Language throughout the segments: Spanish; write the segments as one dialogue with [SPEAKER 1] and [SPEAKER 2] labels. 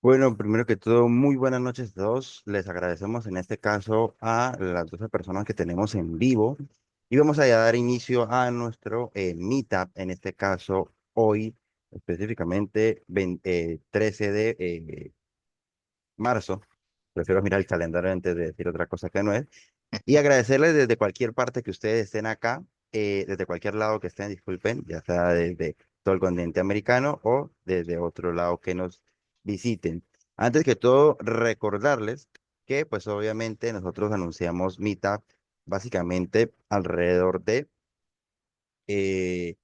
[SPEAKER 1] Bueno, primero que todo, muy buenas noches a todos. Les agradecemos en este caso a las 12 personas que tenemos en vivo y vamos a dar inicio a nuestro meetup, en este caso hoy, específicamente 13 de marzo. Prefiero mirar el calendario antes de decir otra cosa que no es. Y agradecerles desde cualquier parte que ustedes estén acá, desde cualquier lado que estén, disculpen, ya sea desde todo el continente americano o desde otro lado que nos visiten. Antes que todo, recordarles que pues obviamente nosotros anunciamos Meetup básicamente alrededor de eh,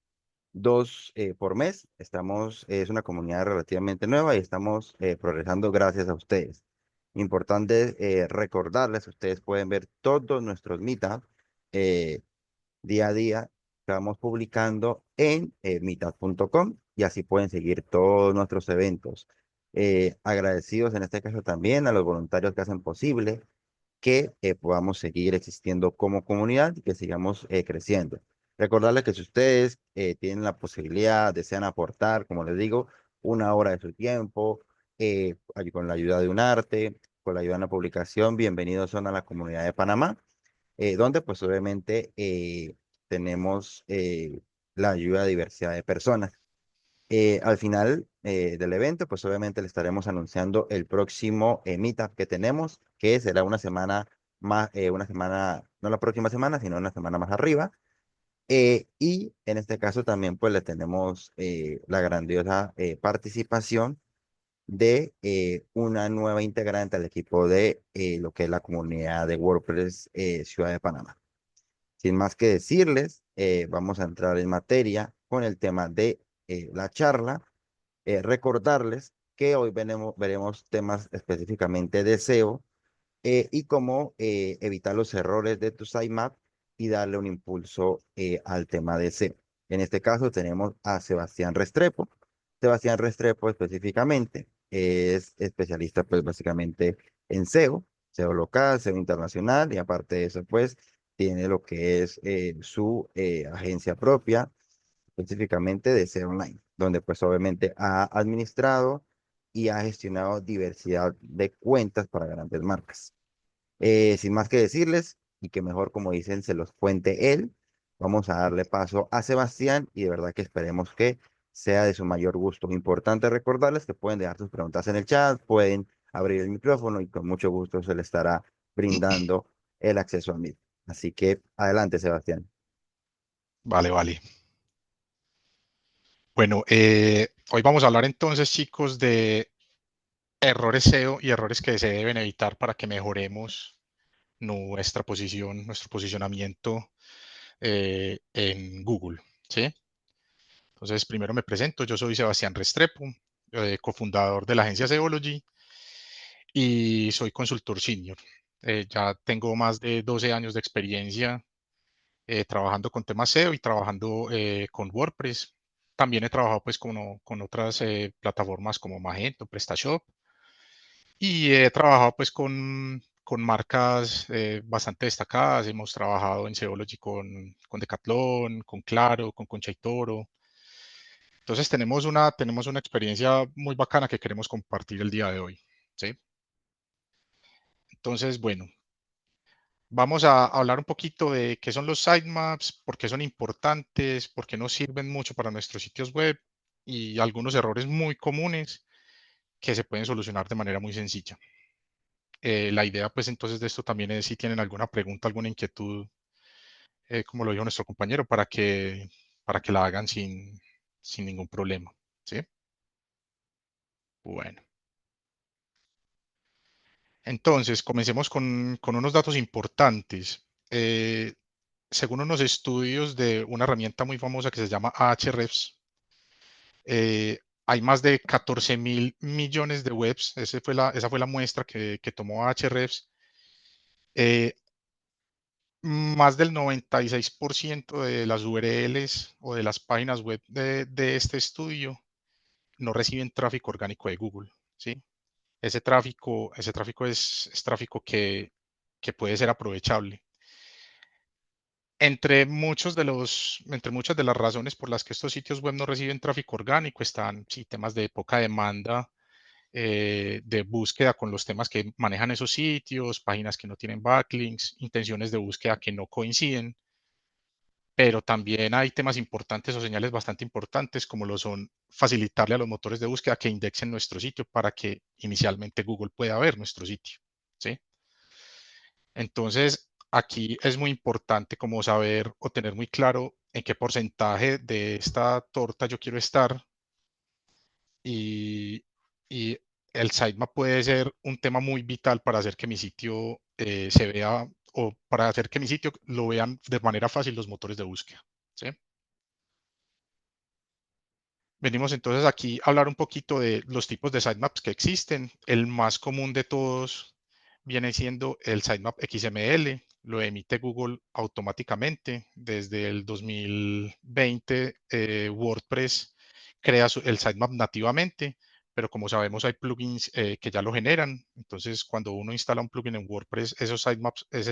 [SPEAKER 1] dos por mes. Es una comunidad relativamente nueva y estamos progresando gracias a ustedes. Importante recordarles, ustedes pueden ver todos nuestros meetups eh, día a día que vamos publicando en meetup.com y así pueden seguir todos nuestros eventos. Agradecidos en este caso también a los voluntarios que hacen posible que podamos seguir existiendo como comunidad y que sigamos creciendo. Recordarles que si ustedes tienen la posibilidad, desean aportar, como les digo, una hora de su tiempo, con la ayuda de un arte, con la ayuda de una publicación, bienvenidos son a la comunidad de Panamá, donde pues obviamente tenemos la ayuda de diversidad de personas. Al final del evento, pues obviamente le estaremos anunciando el próximo meetup que tenemos, que será una semana más, una semana, no la próxima semana, sino una semana más arriba. Y en este caso también pues le tenemos la grandiosa participación de una nueva integrante al equipo de lo que es la comunidad de WordPress Ciudad de Panamá. Sin más que decirles, vamos a entrar en materia con el tema de la charla. Recordarles que hoy veremos temas específicamente de SEO y cómo evitar los errores de tu sitemap y darle un impulso al tema de SEO. En este caso tenemos a Sebastián Restrepo. Sebastián Restrepo específicamente es especialista pues básicamente en SEO, SEO local, SEO internacional y aparte de eso pues tiene lo que es su agencia propia específicamente de SEO Online, donde pues obviamente ha administrado y ha gestionado diversidad de cuentas para grandes marcas. Sin más que decirles, y que mejor como dicen se los cuente él, vamos a darle paso a Sebastián y de verdad que esperemos que sea de su mayor gusto. Importante recordarles que pueden dejar sus preguntas en el chat, pueden abrir el micrófono y con mucho gusto se les estará brindando el acceso a mí. Así que adelante, Sebastián.
[SPEAKER 2] Vale, vale. Bueno, hoy vamos a hablar entonces, chicos, de errores SEO y errores que se deben evitar para que mejoremos nuestra posición, nuestro posicionamiento en Google, ¿sí? Entonces, primero me presento, yo soy Sebastián Restrepo, cofundador de la agencia Seology y soy consultor senior. Ya tengo más de 12 años de experiencia trabajando con temas SEO y trabajando con WordPress. También he trabajado pues con otras plataformas como Magento, PrestaShop y he trabajado pues con marcas bastante destacadas. Hemos trabajado en Seology con Decathlon, con Claro, con Concha y Toro. Entonces tenemos una experiencia muy bacana que queremos compartir el día de hoy, ¿sí? Entonces, bueno, vamos a hablar un poquito de qué son los sitemaps, por qué son importantes, por qué nos sirven mucho para nuestros sitios web y algunos errores muy comunes que se pueden solucionar de manera muy sencilla. La idea, pues, entonces de esto también es si tienen alguna pregunta, alguna inquietud, como lo dijo nuestro compañero, para que la hagan sin ningún problema, ¿sí? Bueno, entonces comencemos con unos datos importantes. Según unos estudios de una herramienta muy famosa que se llama Ahrefs, hay más de 14.000 millones de webs. Esa fue la muestra que tomó Ahrefs. Eh, Más del 96% de las URLs o de las páginas web de este estudio no reciben tráfico orgánico de Google, ¿sí? Ese tráfico es tráfico que puede ser aprovechable. Entre muchas de las razones por las que estos sitios web no reciben tráfico orgánico están sí, temas de poca demanda de búsqueda con los temas que manejan esos sitios, páginas que no tienen backlinks, intenciones de búsqueda que no coinciden, pero también hay temas importantes o señales bastante importantes como lo son facilitarle a los motores de búsqueda que indexen nuestro sitio para que inicialmente Google pueda ver nuestro sitio, ¿sí? Entonces, aquí es muy importante como saber o tener muy claro en qué porcentaje de esta torta yo quiero estar y, y el sitemap puede ser un tema muy vital para hacer que mi sitio se vea o para hacer que mi sitio lo vean de manera fácil los motores de búsqueda, ¿sí? Venimos entonces aquí a hablar un poquito de los tipos de sitemaps que existen. El más común de todos viene siendo el sitemap XML. Lo emite Google automáticamente. Desde el 2020, WordPress crea el sitemap nativamente, pero como sabemos hay plugins que ya lo generan. Entonces, cuando uno instala un plugin en WordPress, ese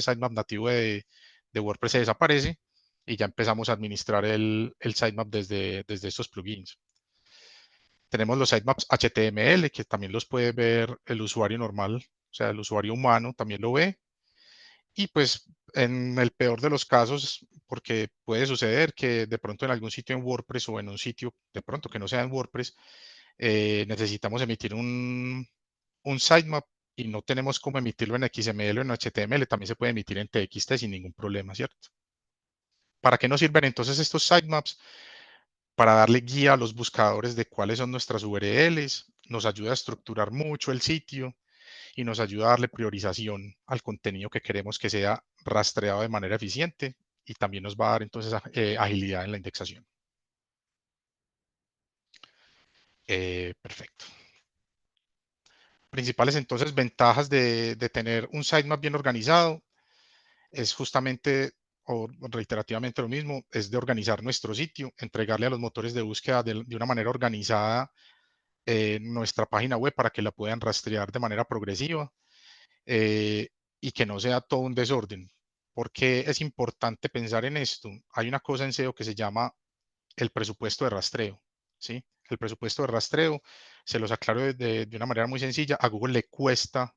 [SPEAKER 2] sitemap nativo de WordPress se desaparece y ya empezamos a administrar el sitemap desde estos plugins. Tenemos los sitemaps HTML, que también los puede ver el usuario normal, o sea, el usuario humano también lo ve. Y pues en el peor de los casos, porque puede suceder que de pronto en algún sitio en WordPress o en un sitio de pronto que no sea en WordPress, necesitamos emitir un sitemap y no tenemos cómo emitirlo en XML o en HTML, también se puede emitir en TXT sin ningún problema, ¿cierto? ¿Para qué nos sirven entonces estos sitemaps? Para darle guía a los buscadores de cuáles son nuestras URLs, nos ayuda a estructurar mucho el sitio y nos ayuda a darle priorización al contenido que queremos que sea rastreado de manera eficiente y también nos va a dar entonces agilidad en la indexación. Perfecto. Principales entonces ventajas de tener un sitemap bien organizado es justamente o reiterativamente lo mismo, es de organizar nuestro sitio, entregarle a los motores de búsqueda de una manera organizada nuestra página web para que la puedan rastrear de manera progresiva y que no sea todo un desorden. ¿Por qué es importante pensar en esto? Hay una cosa en SEO que se llama el presupuesto de rastreo, ¿sí? El presupuesto de rastreo, se los aclaro de una manera muy sencilla, a Google le cuesta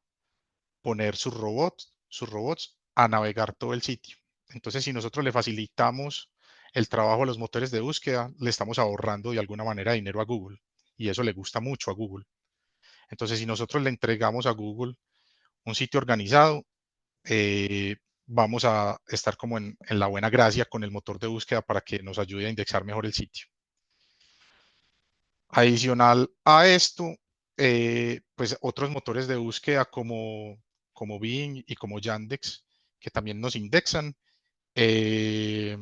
[SPEAKER 2] poner sus robots a navegar todo el sitio. Entonces, si nosotros le facilitamos el trabajo a los motores de búsqueda, le estamos ahorrando de alguna manera dinero a Google. Y eso le gusta mucho a Google. Entonces, si nosotros le entregamos a Google un sitio organizado, eh, vamos a estar como en la buena gracia con el motor de búsqueda para que nos ayude a indexar mejor el sitio. Adicional a esto, pues otros motores de búsqueda como Bing y como Yandex, que también nos indexan, eh,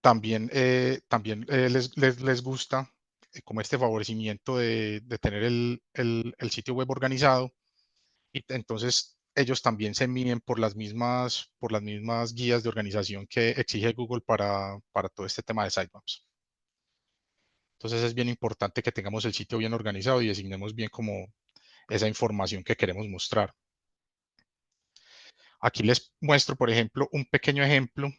[SPEAKER 2] también les gusta como este favorecimiento de tener el sitio web organizado y entonces ellos también se miden por las mismas guías de organización que exige Google para todo este tema de sitemaps. Entonces es bien importante que tengamos el sitio bien organizado y designemos bien como esa información que queremos mostrar. Aquí les muestro, por ejemplo, un pequeño ejemplo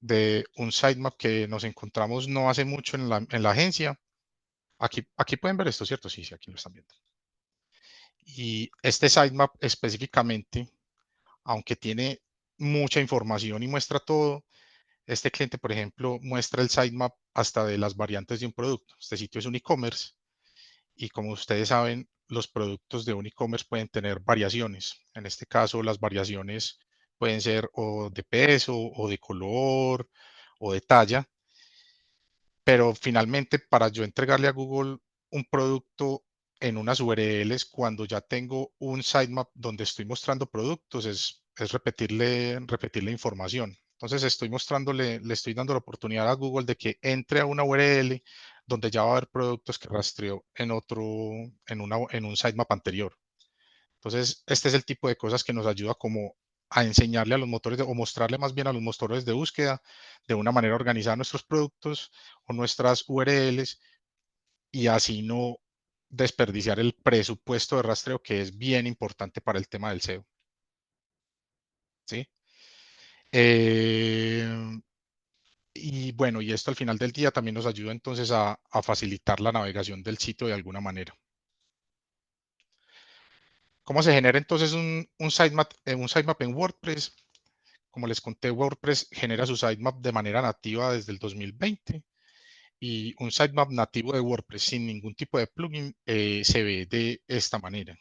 [SPEAKER 2] de un sitemap que nos encontramos no hace mucho en la agencia. Aquí pueden ver esto, ¿cierto? Sí, sí, aquí lo están viendo. Y este sitemap específicamente, aunque tiene mucha información y muestra todo, este cliente, por ejemplo, muestra el sitemap hasta de las variantes de un producto. Este sitio es un e-commerce y como ustedes saben, los productos de un e-commerce pueden tener variaciones. En este caso, las variaciones pueden ser o de peso o de color o de talla, pero finalmente para yo entregarle a Google un producto en unas URLs cuando ya tengo un sitemap donde estoy mostrando productos es repetirle información. Entonces le estoy dando la oportunidad a Google de que entre a una URL donde ya va a haber productos que rastreó en un sitemap anterior. Entonces, este es el tipo de cosas que nos ayuda como a enseñarle a los motores o mostrarle más bien a los motores de búsqueda de una manera organizada nuestros productos o nuestras URLs y así no desperdiciar el presupuesto de rastreo que es bien importante para el tema del SEO. ¿Sí? Eh, y bueno, y esto al final del día también nos ayuda entonces a facilitar la navegación del sitio de alguna manera. ¿Cómo se genera entonces un sitemap en WordPress? Como les conté, WordPress genera su sitemap de manera nativa desde el 2020 y un sitemap nativo de WordPress sin ningún tipo de plugin se ve de esta manera.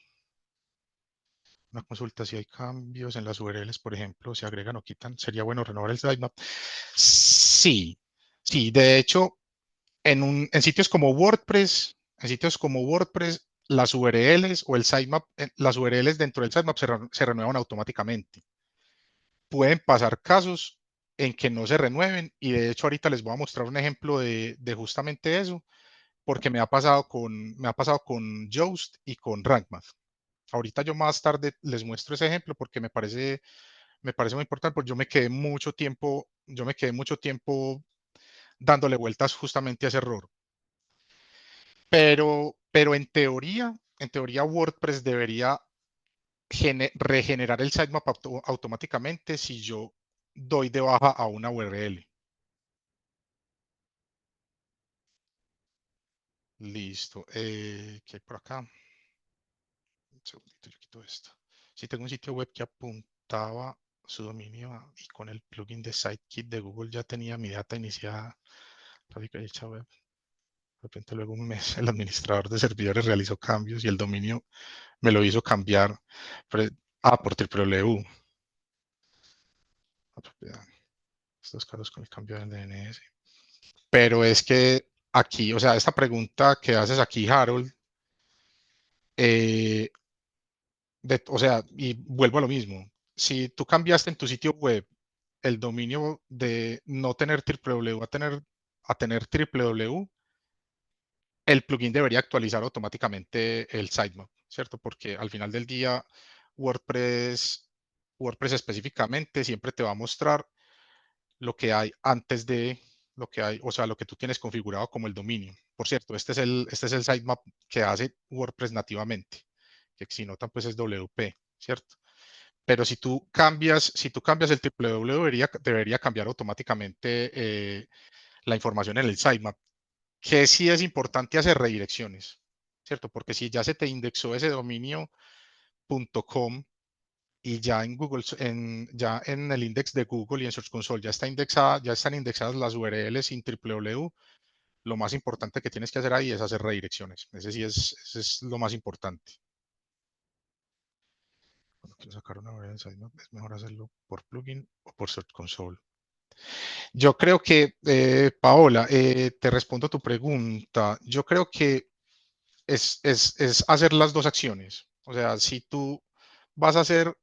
[SPEAKER 2] Una consulta si hay cambios en las URLs, por ejemplo, se agregan o quitan. ¿Sería bueno renovar el sitemap? Sí, sí. De hecho, en sitios como WordPress, las URLs o el sitemap, las URLs dentro del sitemap se renuevan automáticamente. Pueden pasar casos en que no se renueven y de hecho ahorita les voy a mostrar un ejemplo de justamente eso, porque me ha pasado con Yoast y con RankMath. Ahorita yo más tarde les muestro ese ejemplo porque me parece muy importante, porque yo me quedé mucho tiempo dándole vueltas justamente a ese error. Pero en teoría WordPress debería regenerar el sitemap automáticamente si yo doy de baja a una URL. Listo. ¿Qué hay por acá? Un segundito, yo quito esto. Si tengo un sitio web que apuntaba su dominio y con el plugin de SiteKit de Google ya tenía mi data iniciada, tráfico y hecha web. De repente luego un mes el administrador de servidores realizó cambios y el dominio me lo hizo cambiar por www. Estos casos con el cambio del DNS. Pero es que aquí, o sea, esta pregunta que haces aquí, Harold, eh, o sea, y vuelvo a lo mismo. Si tú cambiaste en tu sitio web el dominio de no tener www a tener www, el plugin debería actualizar automáticamente el sitemap, ¿cierto? Porque al final del día, WordPress específicamente siempre te va a mostrar lo que hay antes de lo que hay, o sea, lo que tú tienes configurado como el dominio. Por cierto, este es el sitemap que hace WordPress nativamente, que si notan, pues es WP, ¿cierto? Pero si tú cambias el www, debería cambiar automáticamente la información en el sitemap, que sí es importante hacer redirecciones, ¿cierto? Porque si ya se te indexó ese dominio.com y ya en Google, ya en el index de Google y en Search Console ya están indexadas las URLs sin www, lo más importante que tienes que hacer ahí es hacer redirecciones. Ese es lo más importante. Cuando quiero sacar una URL en sitemap, es mejor hacerlo por plugin o por Search Console. Yo creo que, Paola, te respondo a tu pregunta. Yo creo que es hacer las dos acciones. O sea, si tú vas a hacer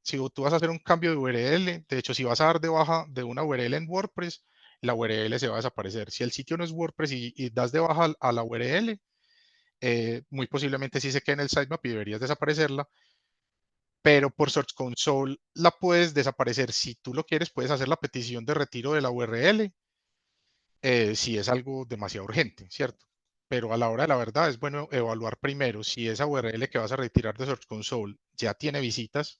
[SPEAKER 2] un cambio de URL, de hecho, si vas a dar de baja de una URL en WordPress, la URL se va a desaparecer. Si el sitio no es WordPress y das de baja a la URL, muy posiblemente sí se quede en el sitemap y deberías desaparecerla, pero por Search Console la puedes desaparecer. Si tú lo quieres, puedes hacer la petición de retiro de la URL si es algo demasiado urgente, ¿cierto? Pero a la hora de la verdad es bueno evaluar primero si esa URL que vas a retirar de Search Console ya tiene visitas.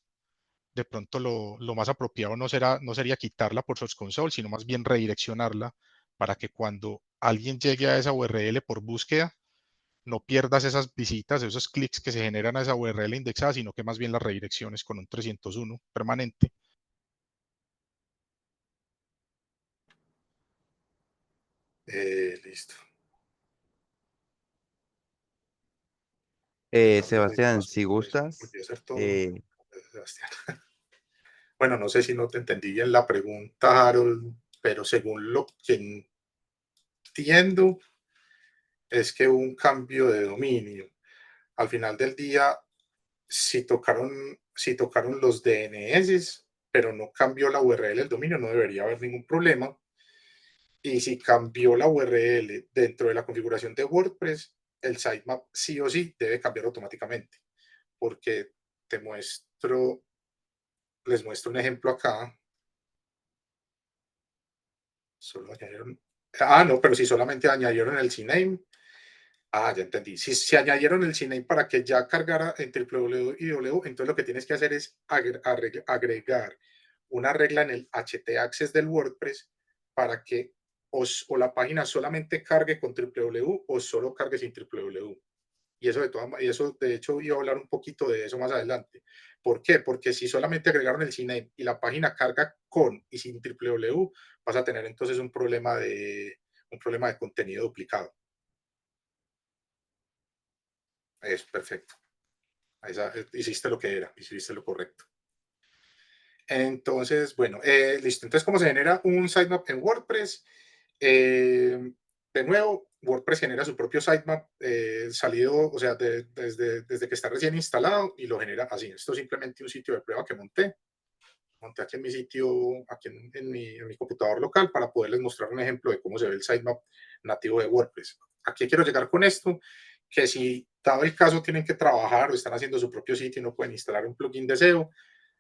[SPEAKER 2] De pronto lo más apropiado no sería quitarla por Search Console, sino más bien redireccionarla para que cuando alguien llegue a esa URL por búsqueda, no pierdas esas visitas, esos clics que se generan a esa URL indexada, sino que más bien las redirecciones con un 301 permanente.
[SPEAKER 3] Listo.
[SPEAKER 1] Sebastián, si gustas,
[SPEAKER 3] Volví a hacer todo,
[SPEAKER 1] eh,
[SPEAKER 3] Sebastián. Bueno, no sé si no te entendí bien la pregunta, Harold, pero según lo que entiendo es que hubo un cambio de dominio. Al final del día, si tocaron los DNS, pero no cambió la URL del dominio, no debería haber ningún problema. Y si cambió la URL dentro de la configuración de WordPress, el sitemap sí o sí debe cambiar automáticamente. Porque les muestro un ejemplo acá. Solo añadieron. Ah, no, pero si solamente añadieron el CNAME. Ah, ya entendí. Si añadieron el CNAME para que ya cargara entre www y w, entonces lo que tienes que hacer es agregar una regla en el htaccess del WordPress para que o la página solamente cargue con www o solo cargue sin www. Y eso de hecho iba a hablar un poquito de eso más adelante. ¿Por qué? Porque si solamente agregaron el CNAME y la página carga con y sin www, vas a tener entonces un problema de contenido duplicado. Es perfecto. Hiciste lo que era, hiciste lo correcto. Entonces, bueno, listo. Entonces, ¿cómo se genera un sitemap en WordPress? De nuevo, WordPress genera su propio sitemap salido, o sea, desde que está recién instalado y lo genera así. Esto es simplemente un sitio de prueba que monté aquí en mi sitio, aquí en mi computador local para poderles mostrar un ejemplo de cómo se ve el sitemap nativo de WordPress. Aquí quiero llegar con esto, que si dado el caso tienen que trabajar o están haciendo su propio sitio y no pueden instalar un plugin de SEO,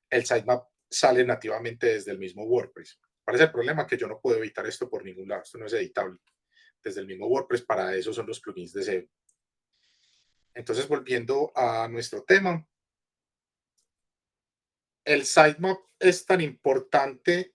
[SPEAKER 3] el sitemap sale nativamente desde el mismo WordPress. ¿Cuál es el problema? Que yo no puedo editar esto por ningún lado, esto no es editable. Desde el mismo WordPress, para eso son los plugins de SEO. Entonces, volviendo a nuestro tema, el sitemap es tan importante,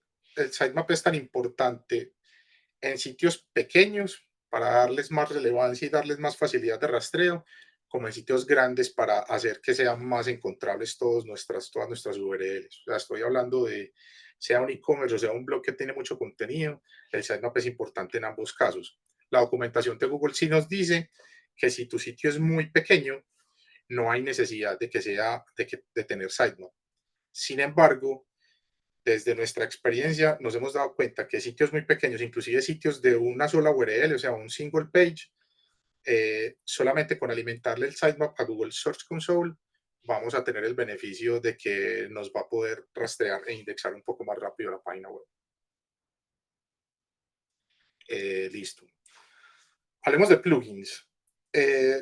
[SPEAKER 3] en sitios pequeños para darles más relevancia y darles más facilidad de rastreo, como en sitios grandes para hacer que sean más encontrables todas nuestras URLs. O sea, estoy hablando de, sea un e-commerce o sea un blog que tiene mucho contenido, el sitemap es importante en ambos casos. La documentación de Google sí nos dice que si tu sitio es muy pequeño, no hay necesidad de tener sitemap. Sin embargo, desde nuestra experiencia nos hemos dado cuenta que sitios muy pequeños, inclusive sitios de una sola URL, o sea, un single page, solamente con alimentarle el sitemap a Google Search Console, vamos a tener el beneficio de que nos va a poder rastrear e indexar un poco más rápido la página web. Listo. Hablemos de plugins.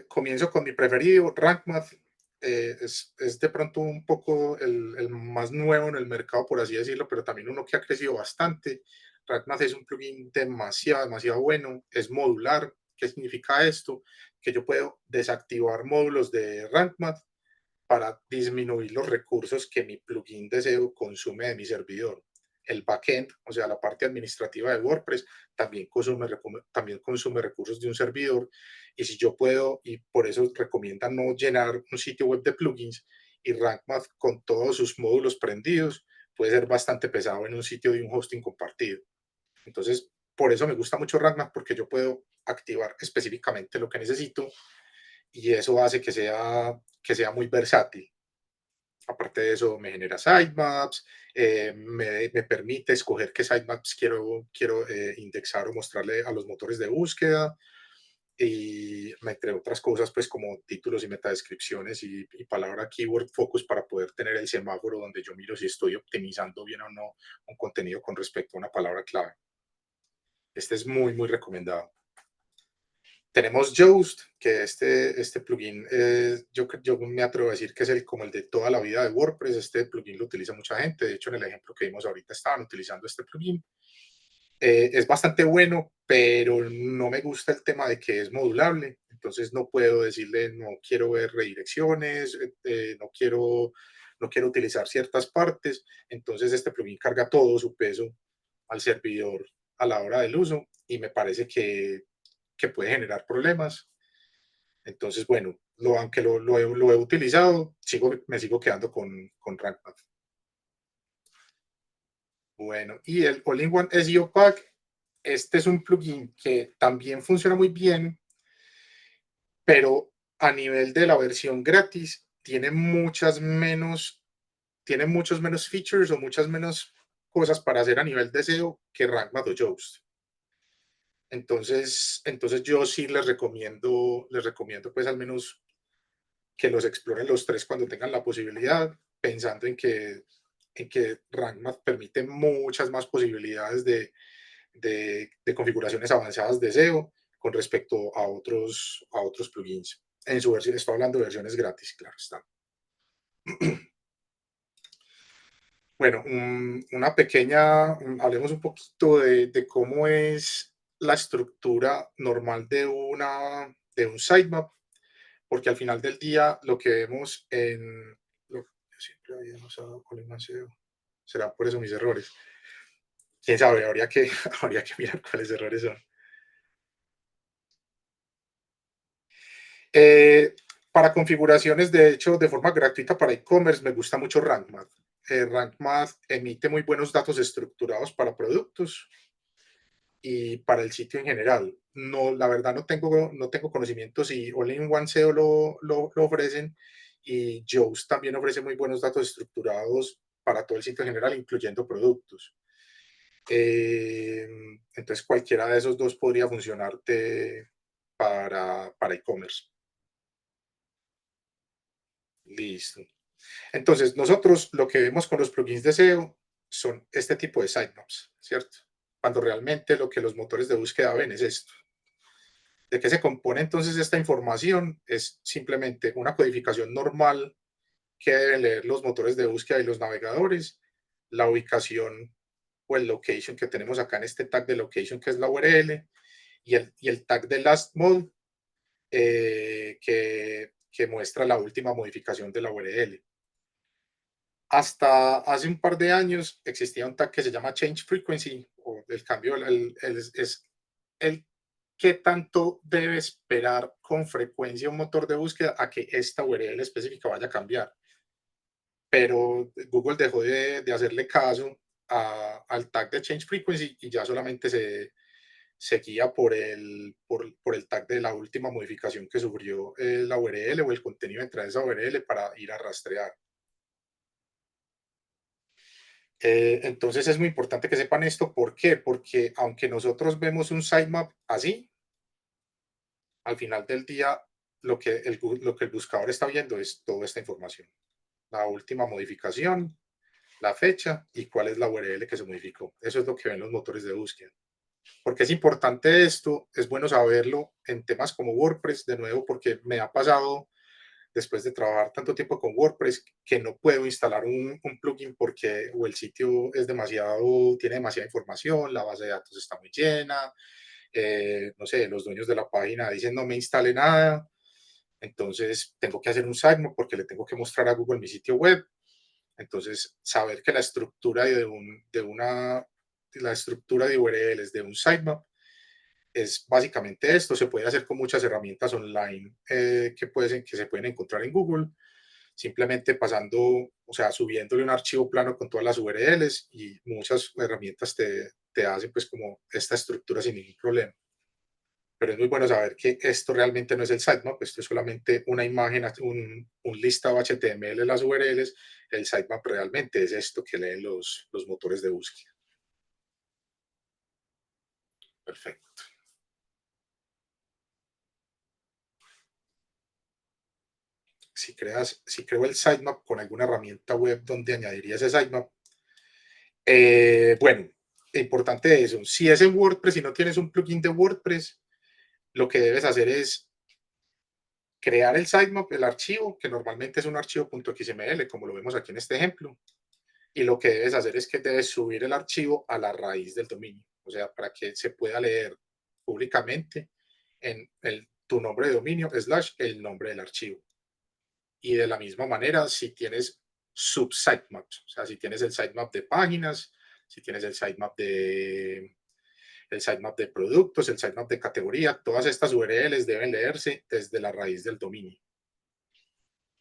[SPEAKER 3] Comienzo con mi preferido, RankMath. Es de pronto un poco el más nuevo en el mercado, por así decirlo, pero también uno que ha crecido bastante. RankMath es un plugin demasiado bueno, es modular. ¿Qué significa esto? Que yo puedo desactivar módulos de RankMath para disminuir los recursos que mi plugin de SEO consume de mi servidor. El backend, o sea, la parte administrativa de WordPress, también consume recursos de un servidor. Y si yo puedo, y por eso recomienda no llenar un sitio web de plugins, y RankMath con todos sus módulos prendidos puede ser bastante pesado en un sitio de un hosting compartido. Entonces, por eso me gusta mucho RankMath, porque yo puedo activar específicamente lo que necesito y eso hace que sea muy versátil. Aparte de eso, me genera sitemaps, me permite escoger qué sitemaps quiero indexar o mostrarle a los motores de búsqueda, y entre otras cosas, pues como títulos y metadescripciones y palabra keyword focus para poder tener el semáforo donde yo miro si estoy optimizando bien o no un contenido con respecto a una palabra clave. Este es muy recomendado. Tenemos Yoast, que este plugin, yo me atrevo a decir que es como el de toda la vida de WordPress. Este plugin lo utiliza mucha gente. De hecho, en el ejemplo que vimos ahorita estaban utilizando este plugin. Es bastante bueno, pero no me gusta el tema de que es modulable. Entonces no puedo decirle, no quiero ver redirecciones, no quiero utilizar ciertas partes. Entonces este plugin carga todo su peso al servidor a la hora del uso y me parece que puede generar problemas. Entonces, bueno, aunque lo he utilizado, me sigo quedando con RankMath. Bueno, y el All-in-One SEO Pack, este es un plugin que también funciona muy bien, pero a nivel de la versión gratis tiene muchos menos features o muchas menos cosas para hacer a nivel de SEO que RankMath o Yoast. Entonces yo sí les recomiendo pues al menos que los exploren los tres cuando tengan la posibilidad, pensando en que RankMath permite muchas más posibilidades de configuraciones avanzadas de SEO con respecto a otros plugins. En su versión, estoy hablando de versiones gratis, claro está. Bueno, hablemos un poquito de cómo es la estructura normal de un sitemap, porque al final del día lo que vemos lo que siempre había usado All-in-One SEO, será por eso mis errores. Quién sabe, habría que mirar cuáles errores son. para configuraciones, de hecho, de forma gratuita para e-commerce, me gusta mucho RankMath. RankMath emite muy buenos datos estructurados para productos y para el sitio en general. No, la verdad no tengo conocimiento si All-in-One SEO lo ofrecen, y Yoast también ofrece muy buenos datos estructurados para todo el sitio en general, incluyendo productos. Entonces cualquiera de esos dos podría funcionarte para e-commerce. Listo. Entonces, nosotros lo que vemos con los plugins de SEO son este tipo de sitemaps, ¿cierto? Cuando realmente lo que los motores de búsqueda ven es esto. ¿De qué se compone entonces esta información? Es simplemente una codificación normal que deben leer los motores de búsqueda y los navegadores, la ubicación o el location que tenemos acá en este tag de location, que es la URL, y el tag de last mode, que muestra la última modificación de la URL. Hasta hace un par de años existía un tag que se llama Change Frequency, o el cambio, es el qué tanto debe esperar con frecuencia un motor de búsqueda a que esta URL específica vaya a cambiar. Pero Google dejó de hacerle caso al tag de Change Frequency y ya solamente se guía por el tag de la última modificación que sufrió la URL o el contenido dentro de esa URL para ir a rastrear. Entonces es muy importante que sepan esto. ¿Por qué? Porque aunque nosotros vemos un sitemap así, al final del día lo que el buscador está viendo es toda esta información. La última modificación, la fecha y cuál es la URL que se modificó. Eso es lo que ven los motores de búsqueda. ¿Por qué es importante esto? Es bueno saberlo en temas como WordPress, de nuevo, porque me ha pasado después de trabajar tanto tiempo con WordPress que no puedo instalar un plugin porque o el sitio es tiene demasiada información, la base de datos está muy llena, no sé, los dueños de la página dicen no me instale nada, entonces tengo que hacer un sitemap porque le tengo que mostrar a Google mi sitio web. Entonces, saber que la estructura la estructura de URLs de un sitemap es básicamente esto. Se puede hacer con muchas herramientas online que se pueden encontrar en Google, simplemente pasando, o sea, subiéndole un archivo plano con todas las URLs, y muchas herramientas te hacen pues como esta estructura sin ningún problema. Pero es muy bueno saber que esto realmente no es el sitemap, esto es solamente una imagen, un listado HTML de las URLs. El sitemap realmente es esto que leen los motores de búsqueda. Perfecto. Si creo el sitemap con alguna herramienta web donde añadiría ese sitemap, bueno, importante eso. Si es en WordPress y no tienes un plugin de WordPress, lo que debes hacer es crear el sitemap, el archivo, que normalmente es un archivo .xml, como lo vemos aquí en este ejemplo. Y lo que debes hacer es que debes subir el archivo a la raíz del dominio, o sea, para que se pueda leer públicamente en tu nombre de dominio / el nombre del archivo. Y de la misma manera, si tienes sub-sitemaps, o sea, si tienes el sitemap de páginas, si tienes el sitemap de productos, el sitemap de categoría, todas estas URLs deben leerse desde la raíz del dominio,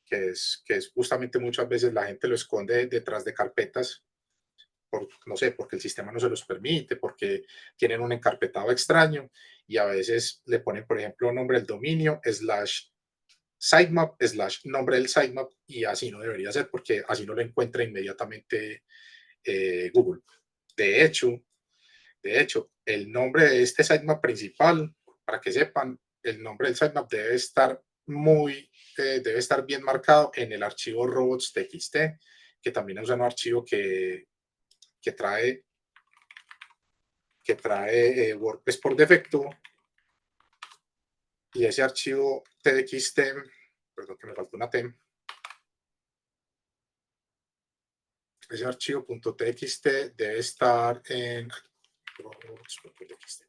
[SPEAKER 3] que es justamente muchas veces la gente lo esconde detrás de carpetas, no sé, porque el sistema no se los permite, porque tienen un encarpetado extraño, y a veces le ponen, por ejemplo, nombre del dominio / sitemap / nombre del sitemap, y así no debería ser, porque así no lo encuentra inmediatamente Google. De hecho, el nombre de este sitemap principal, para que sepan, el nombre del sitemap debe estar bien marcado en el archivo robots.txt, que también es un archivo que trae WordPress por defecto. Y ese archivo txt, perdón que me faltó una T, ese archivo .txt debe estar en robots.txt.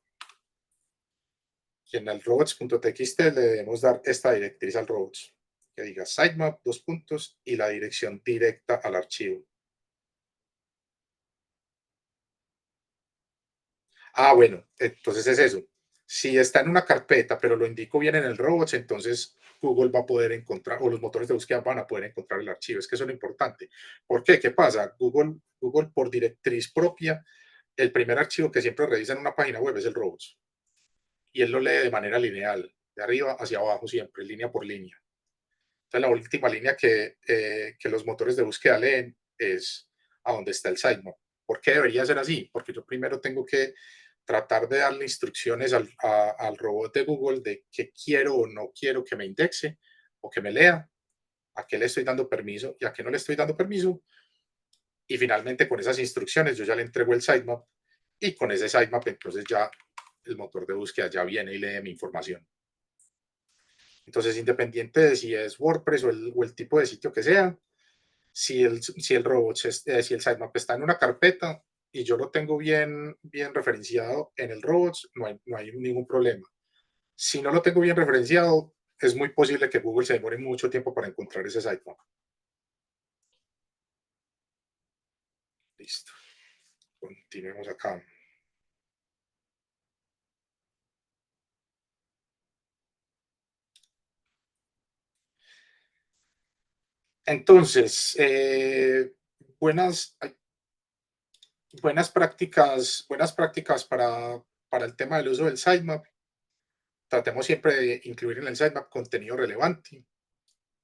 [SPEAKER 3] Y en el robots.txt le debemos dar esta directriz al robots, que diga sitemap, y la dirección directa al archivo. Bueno, entonces es eso. Si está en una carpeta, pero lo indico bien en el robots, entonces Google va a poder encontrar, o los motores de búsqueda van a poder encontrar el archivo. Es que eso es lo importante. ¿Por qué? ¿Qué pasa? Google por directriz propia, el primer archivo que siempre revisa en una página web es el robots. Y él lo lee de manera lineal, de arriba hacia abajo siempre, línea por línea. Entonces la última línea que los motores de búsqueda leen es a dónde está el sitemap. ¿Por qué debería ser así? Porque yo primero tengo que tratar de darle instrucciones al robot de Google de qué quiero o no quiero que me indexe o que me lea, a qué le estoy dando permiso y a qué no le estoy dando permiso. Y finalmente con esas instrucciones yo ya le entrego el sitemap y con ese sitemap entonces ya el motor de búsqueda ya viene y lee mi información. Entonces, independiente de si es WordPress o el tipo de sitio que sea, si el robot, si el sitemap está en una carpeta y yo lo tengo bien referenciado en el robots, no hay ningún problema. Si no lo tengo bien referenciado, es muy posible que Google se demore mucho tiempo para encontrar ese sitemap. Listo. Continuemos acá. Entonces, buenas prácticas para el tema del uso del sitemap. Tratemos siempre de incluir en el sitemap contenido relevante.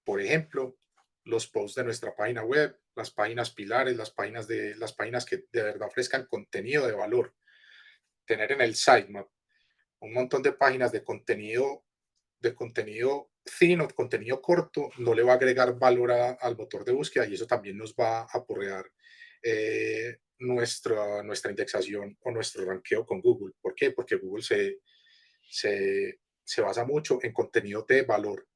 [SPEAKER 3] Por ejemplo, los posts de nuestra página web, las páginas pilares, las páginas que de verdad ofrezcan contenido de valor. Tener en el sitemap un montón de páginas de contenido thin o contenido corto, no le va a agregar valor al motor de búsqueda y eso también nos va a aporrear nuestra indexación o nuestro ranqueo con Google. ¿Por qué? Porque Google se basa mucho en contenido de valor.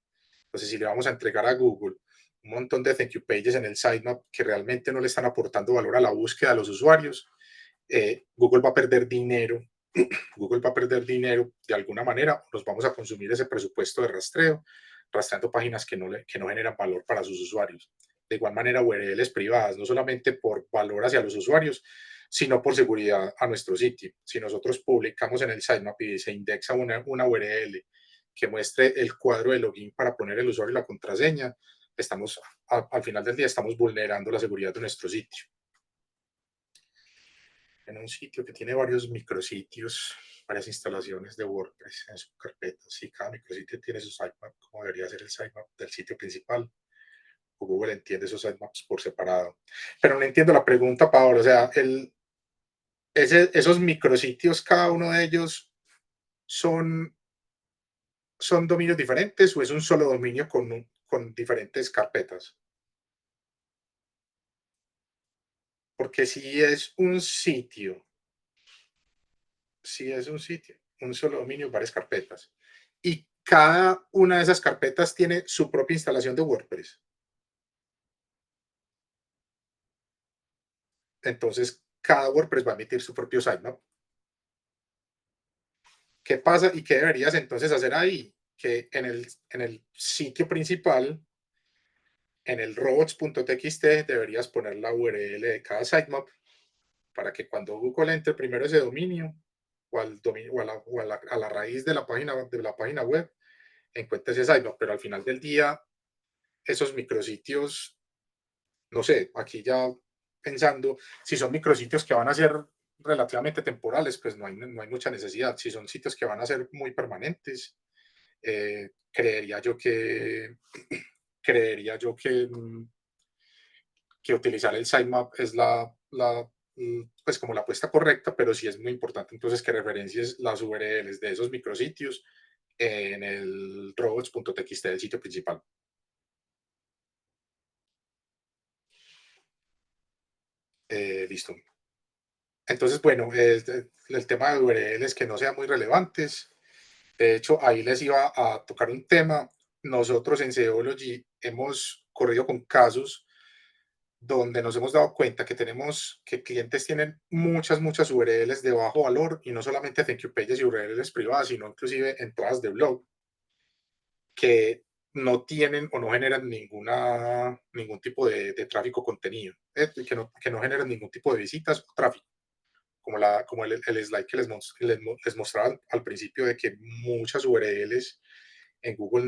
[SPEAKER 3] Entonces, si le vamos a entregar a Google un montón de thank you pages en el sitemap que realmente no le están aportando valor a la búsqueda de los usuarios, Google va a perder dinero. Google va a perder dinero de alguna manera. Nos vamos a consumir ese presupuesto de rastreo, rastreando páginas que no generan valor para sus usuarios. De igual manera, URLs privadas, no solamente por valor hacia los usuarios, sino por seguridad a nuestro sitio. Si nosotros publicamos en el sitemap y se indexa una URL que muestre el cuadro de login para poner el usuario y la contraseña, al final del día estamos vulnerando la seguridad de nuestro sitio. En un sitio que tiene varios micrositios, varias instalaciones de WordPress en su carpeta. Si cada micrositio tiene su sitemap, como debería ser el sitemap del sitio principal, o Google entiende esos sitemaps por separado. Pero no entiendo la pregunta, Pablo. O sea, esos micrositios, cada uno de ellos son dominios diferentes o es un solo dominio con diferentes carpetas. Porque si es un sitio, un solo dominio, varias carpetas. Y cada una de esas carpetas tiene su propia instalación de WordPress. Entonces, cada WordPress va a emitir su propio sitemap. ¿Qué pasa y qué deberías entonces hacer ahí? Que en el sitio principal, en el robots.txt, deberías poner la URL de cada sitemap para que cuando Google entre primero ese dominio o, a la raíz de la página web, encuentre ese sitemap. Pero al final del día, esos micrositios, no sé, aquí ya pensando, si son micrositios que van a ser relativamente temporales, pues no hay mucha necesidad. Si son sitios que van a ser muy permanentes, creería yo que utilizar el sitemap es pues como la apuesta correcta, pero sí es muy importante entonces que referencies las URLs de esos micrositios en el robots.txt del sitio principal. Listo. Entonces, bueno, el tema de URLs que no sean muy relevantes. De hecho, ahí les iba a tocar un tema. Nosotros en Seology hemos corrido con casos donde nos hemos dado cuenta que clientes tienen muchas URLs de bajo valor y no solamente thank you pages y URLs privadas, sino inclusive entradas de blog que no tienen o no generan ningún tipo de tráfico contenido, que no generan ningún tipo de visitas o tráfico. como el slide que les mostraba al principio, de que muchas URLs en Google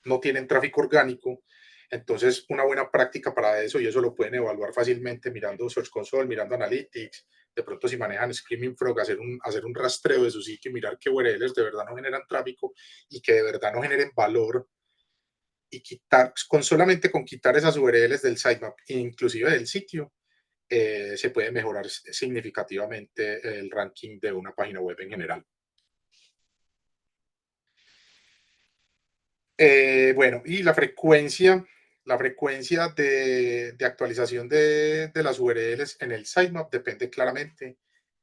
[SPEAKER 3] no tienen tráfico orgánico. Entonces, una buena práctica para eso, y eso lo pueden evaluar fácilmente mirando Search Console, mirando Analytics, de pronto si manejan Screaming Frog, hacer un rastreo de su sitio y mirar qué URLs de verdad no generan tráfico y que de verdad no generen valor, y solamente con quitar esas URLs del sitemap, inclusive del sitio, se puede mejorar significativamente el ranking de una página web en general. Bueno, y la frecuencia de actualización de las URLs en el sitemap depende claramente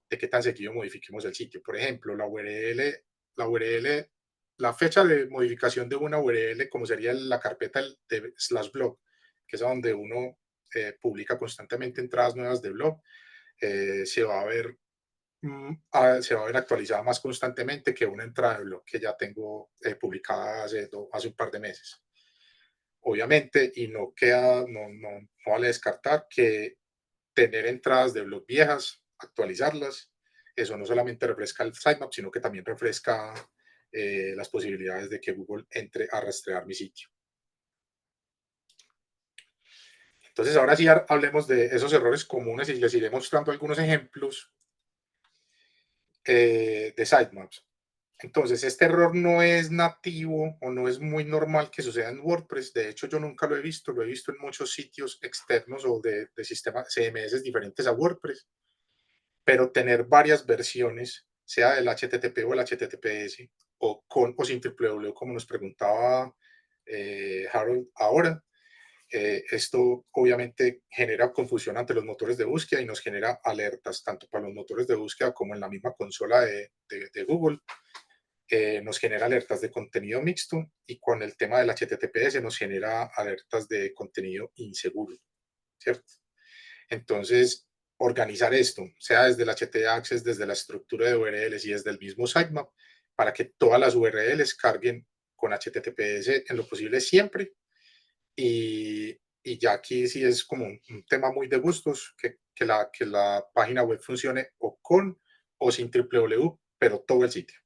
[SPEAKER 3] de qué tan seguido modifiquemos el sitio. Por ejemplo, la fecha de modificación de una URL, como sería la carpeta de /blog, que es donde uno publica constantemente entradas nuevas de blog, se va a ver actualizada más constantemente que una entrada de blog que ya tengo publicada hace un par de meses. Obviamente, y no vale descartar que tener entradas de blog viejas, actualizarlas, eso no solamente refresca el sitemap, sino que también refresca las posibilidades de que Google entre a rastrear mi sitio. Entonces, ahora sí hablemos de esos errores comunes y les iré mostrando algunos ejemplos de sitemaps. Entonces, este error no es nativo o no es muy normal que suceda en WordPress. De hecho, yo nunca lo he visto en muchos sitios externos o de sistemas CMS diferentes a WordPress. Pero tener varias versiones, sea del HTTP o el HTTPS, o con o sin www, como nos preguntaba Harold ahora, esto obviamente genera confusión ante los motores de búsqueda y nos genera alertas tanto para los motores de búsqueda como en la misma consola de Google. Nos genera alertas de contenido mixto, y con el tema del HTTPS nos genera alertas de contenido inseguro, ¿cierto? Entonces, organizar esto, sea desde el HT Access, desde la estructura de URLs y desde el mismo sitemap, para que todas las URLs carguen con HTTPS en lo posible siempre. Y ya aquí sí es como un tema muy de gustos, que la página web funcione o con o sin www, pero todo el sitio.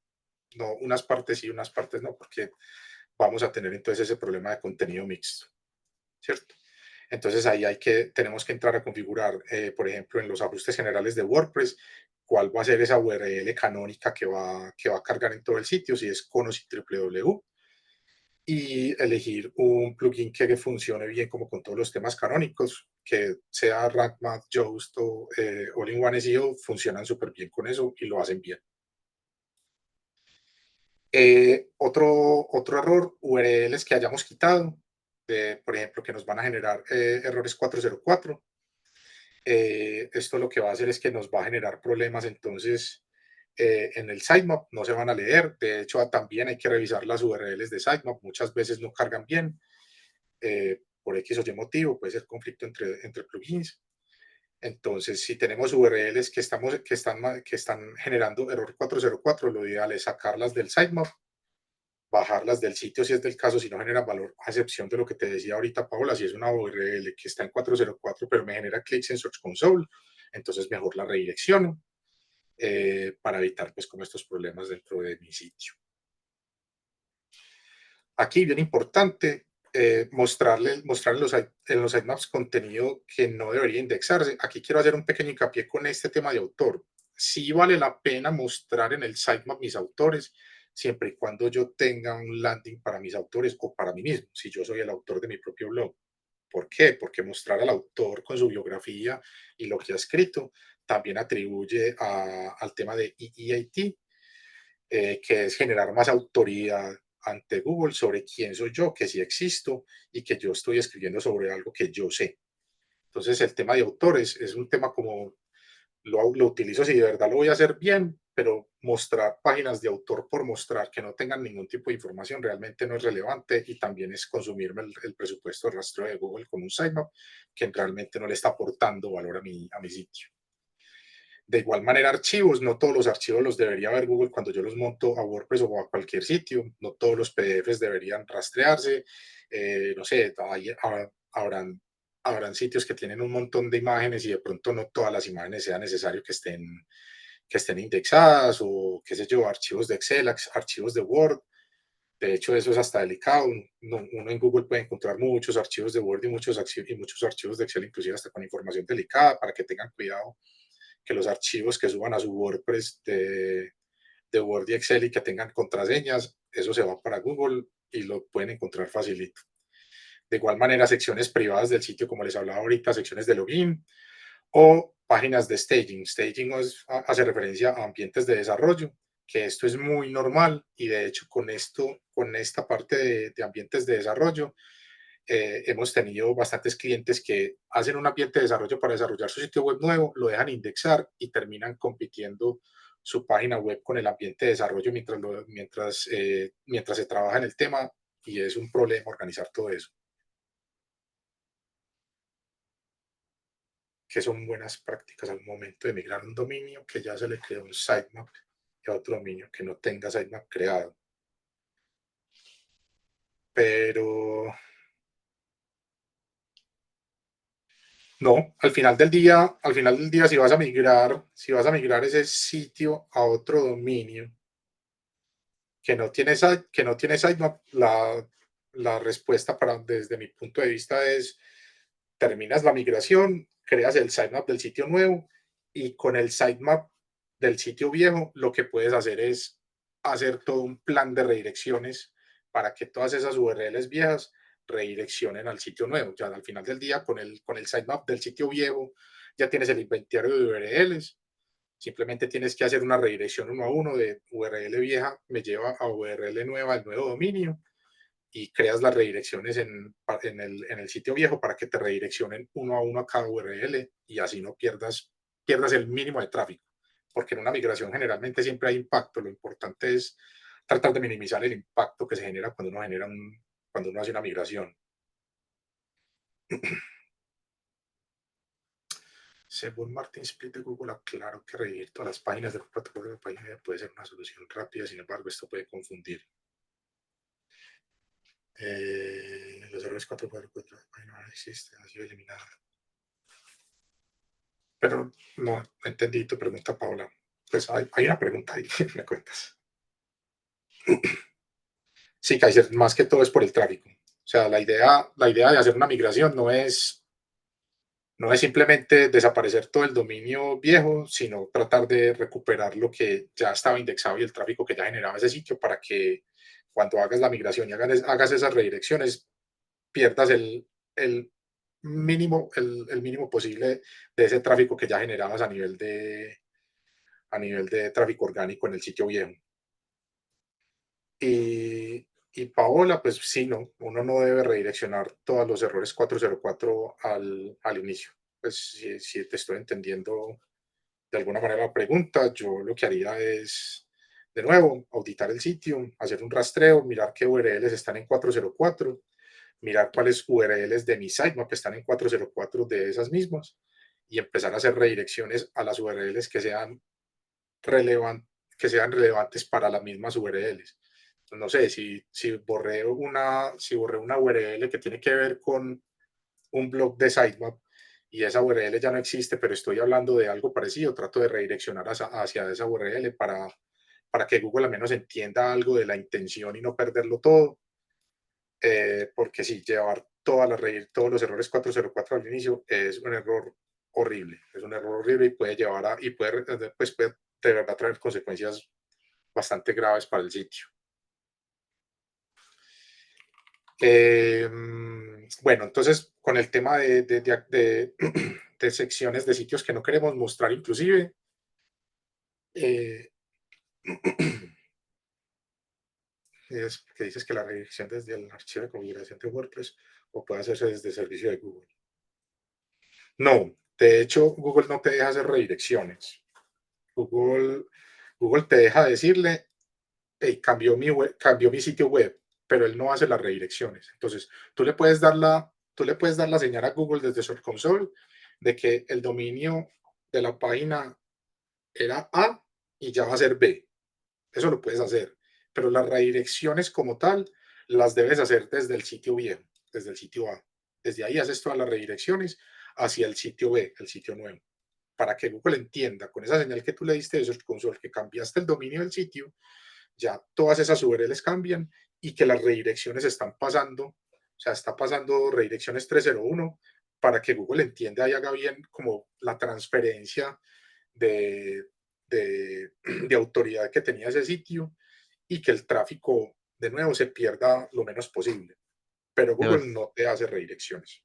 [SPEAKER 3] No unas partes sí, unas partes no, porque vamos a tener entonces ese problema de contenido mixto, ¿cierto? Entonces ahí tenemos que entrar a configurar, por ejemplo, en los ajustes generales de WordPress, cuál va a ser esa URL canónica que va a cargar en todo el sitio, si es con o sin www, y elegir un plugin que funcione bien como con todos los temas canónicos, que sea Rank Math, Yoast o All-in-One SEO, funcionan súper bien con eso y lo hacen bien. Otro error, URLs que hayamos quitado, por ejemplo, que nos van a generar errores 404. Esto lo que va a hacer es que nos va a generar problemas, entonces en el sitemap no se van a leer. De hecho, también hay que revisar las URLs de sitemap, muchas veces no cargan bien por X o Y motivo, puede ser conflicto entre plugins. Entonces, si tenemos URLs que están generando error 404, lo ideal es sacarlas del sitemap, bajarlas del sitio si es del caso, si no generan valor, a excepción de lo que te decía ahorita, Paola, si es una URL que está en 404 pero me genera clics en Search Console, entonces mejor la redirecciono para evitar pues como estos problemas dentro de mi sitio. Aquí bien importante, mostrar en los sitemaps contenido que no debería indexarse. Aquí quiero hacer un pequeño hincapié con este tema de autor. Sí vale la pena mostrar en el sitemap mis autores, siempre y cuando yo tenga un landing para mis autores o para mí mismo, si yo soy el autor de mi propio blog. ¿Por qué? Porque mostrar al autor con su biografía y lo que ha escrito también atribuye al tema de EEAT, que es generar más autoridad ante Google sobre quién soy yo, que sí existo y que yo estoy escribiendo sobre algo que yo sé. Entonces, el tema de autores es un tema como lo utilizo si de verdad lo voy a hacer bien, pero mostrar páginas de autor por mostrar que no tengan ningún tipo de información realmente no es relevante, y también es consumirme el presupuesto de rastreo de Google con un sitemap que realmente no le está aportando valor a mi sitio. De igual manera, archivos, no todos los archivos los debería ver Google cuando yo los monto a WordPress o a cualquier sitio, no todos los PDFs deberían rastrearse, no sé, habrán habrán sitios que tienen un montón de imágenes y de pronto no todas las imágenes sea necesario que estén indexadas, o qué sé yo, archivos de Excel, archivos de Word. De hecho, eso es hasta delicado. Uno en Google puede encontrar muchos archivos de Word y muchos archivos de Excel, inclusive hasta con información delicada, para que tengan cuidado que los archivos que suban a su WordPress de Word y Excel y que tengan contraseñas, eso se va para Google y lo pueden encontrar facilito. De igual manera, secciones privadas del sitio, como les hablaba ahorita, secciones de login o páginas de staging. Staging hace referencia a ambientes de desarrollo, que esto es muy normal, y de hecho con esta parte de ambientes de desarrollo, hemos tenido bastantes clientes que hacen un ambiente de desarrollo para desarrollar su sitio web nuevo, lo dejan indexar y terminan compitiendo su página web con el ambiente de desarrollo mientras se trabaja en el tema, y es un problema organizar todo eso. Que son buenas prácticas al momento de migrar un dominio que ya se le creó un sitemap y a otro dominio que no tenga sitemap creado. Pero no, al final del día, si vas a migrar ese sitio a otro dominio que no tiene sitemap, la respuesta desde mi punto de vista es: terminas la migración, creas el sitemap del sitio nuevo, y con el sitemap del sitio viejo lo que puedes hacer es hacer todo un plan de redirecciones para que todas esas URLs viejas redireccionen al sitio nuevo. Ya al final del día, con el sitemap del sitio viejo, ya tienes el inventario de URLs. Simplemente tienes que hacer una redirección uno a uno de URL vieja me lleva a URL nueva, el nuevo dominio, y creas las redirecciones en el sitio viejo para que te redireccionen uno a uno a cada URL, y así no pierdas el mínimo de tráfico, porque en una migración generalmente siempre hay impacto. Lo importante es tratar de minimizar el impacto que se genera cuando uno hace una migración. Según Martin Split de Google, aclaró que redirecir todas las páginas del protocolo de página puede ser una solución rápida, sin embargo, esto puede confundir. Los errores 444 de página no existen, ha sido eliminada. Pero no entendí tu pregunta, Paola. Pues hay una pregunta ahí, me cuentas. Sí, Kaiser, más que todo es por el tráfico. O sea, la idea de hacer una migración no es simplemente desaparecer todo el dominio viejo, sino tratar de recuperar lo que ya estaba indexado y el tráfico que ya generaba ese sitio, para que cuando hagas la migración y hagas esas redirecciones, pierdas el mínimo posible de ese tráfico que ya generabas a nivel de tráfico orgánico en el sitio viejo. Y Paola, pues sí, no, uno no debe redireccionar todos los errores 404 al inicio. Pues si te estoy entendiendo de alguna manera la pregunta, yo lo que haría es, de nuevo, auditar el sitio, hacer un rastreo, mirar qué URLs están en 404, mirar cuáles URLs de mi sitemap están en 404 de esas mismas, y empezar a hacer redirecciones a las URLs que sean relevantes para las mismas URLs. No sé, si borré una URL que tiene que ver con un blog de sitemap y esa URL ya no existe, pero estoy hablando de algo parecido, trato de redireccionar hacia esa URL para que Google al menos entienda algo de la intención y no perderlo todo. Porque sí, llevar todos los errores 404 al inicio es un error horrible. Es un error horrible y puede puede de verdad traer consecuencias bastante graves para el sitio. Bueno, entonces con el tema de secciones de sitios que no queremos mostrar, inclusive, es que dices que la redirección desde el archivo de configuración de WordPress o puede hacerse desde el servicio de Google. No, de hecho, Google no te deja hacer redirecciones. Google te deja decirle: hey, cambió mi sitio web, pero él no hace las redirecciones. Entonces, tú le puedes dar la señal a Google desde Search Console de que el dominio de la página era A y ya va a ser B. Eso lo puedes hacer, pero las redirecciones como tal las debes hacer desde el sitio viejo, desde el sitio A. Desde ahí haces todas las redirecciones hacia el sitio B, el sitio nuevo, para que Google entienda con esa señal que tú le diste de Search Console que cambiaste el dominio del sitio, ya todas esas URLs cambian y que las redirecciones están pasando, o sea, está pasando redirecciones 301 para que Google entienda y haga bien como la transferencia de, de autoridad que tenía ese sitio y que el tráfico de nuevo se pierda lo menos posible. Pero Google no te hace redirecciones.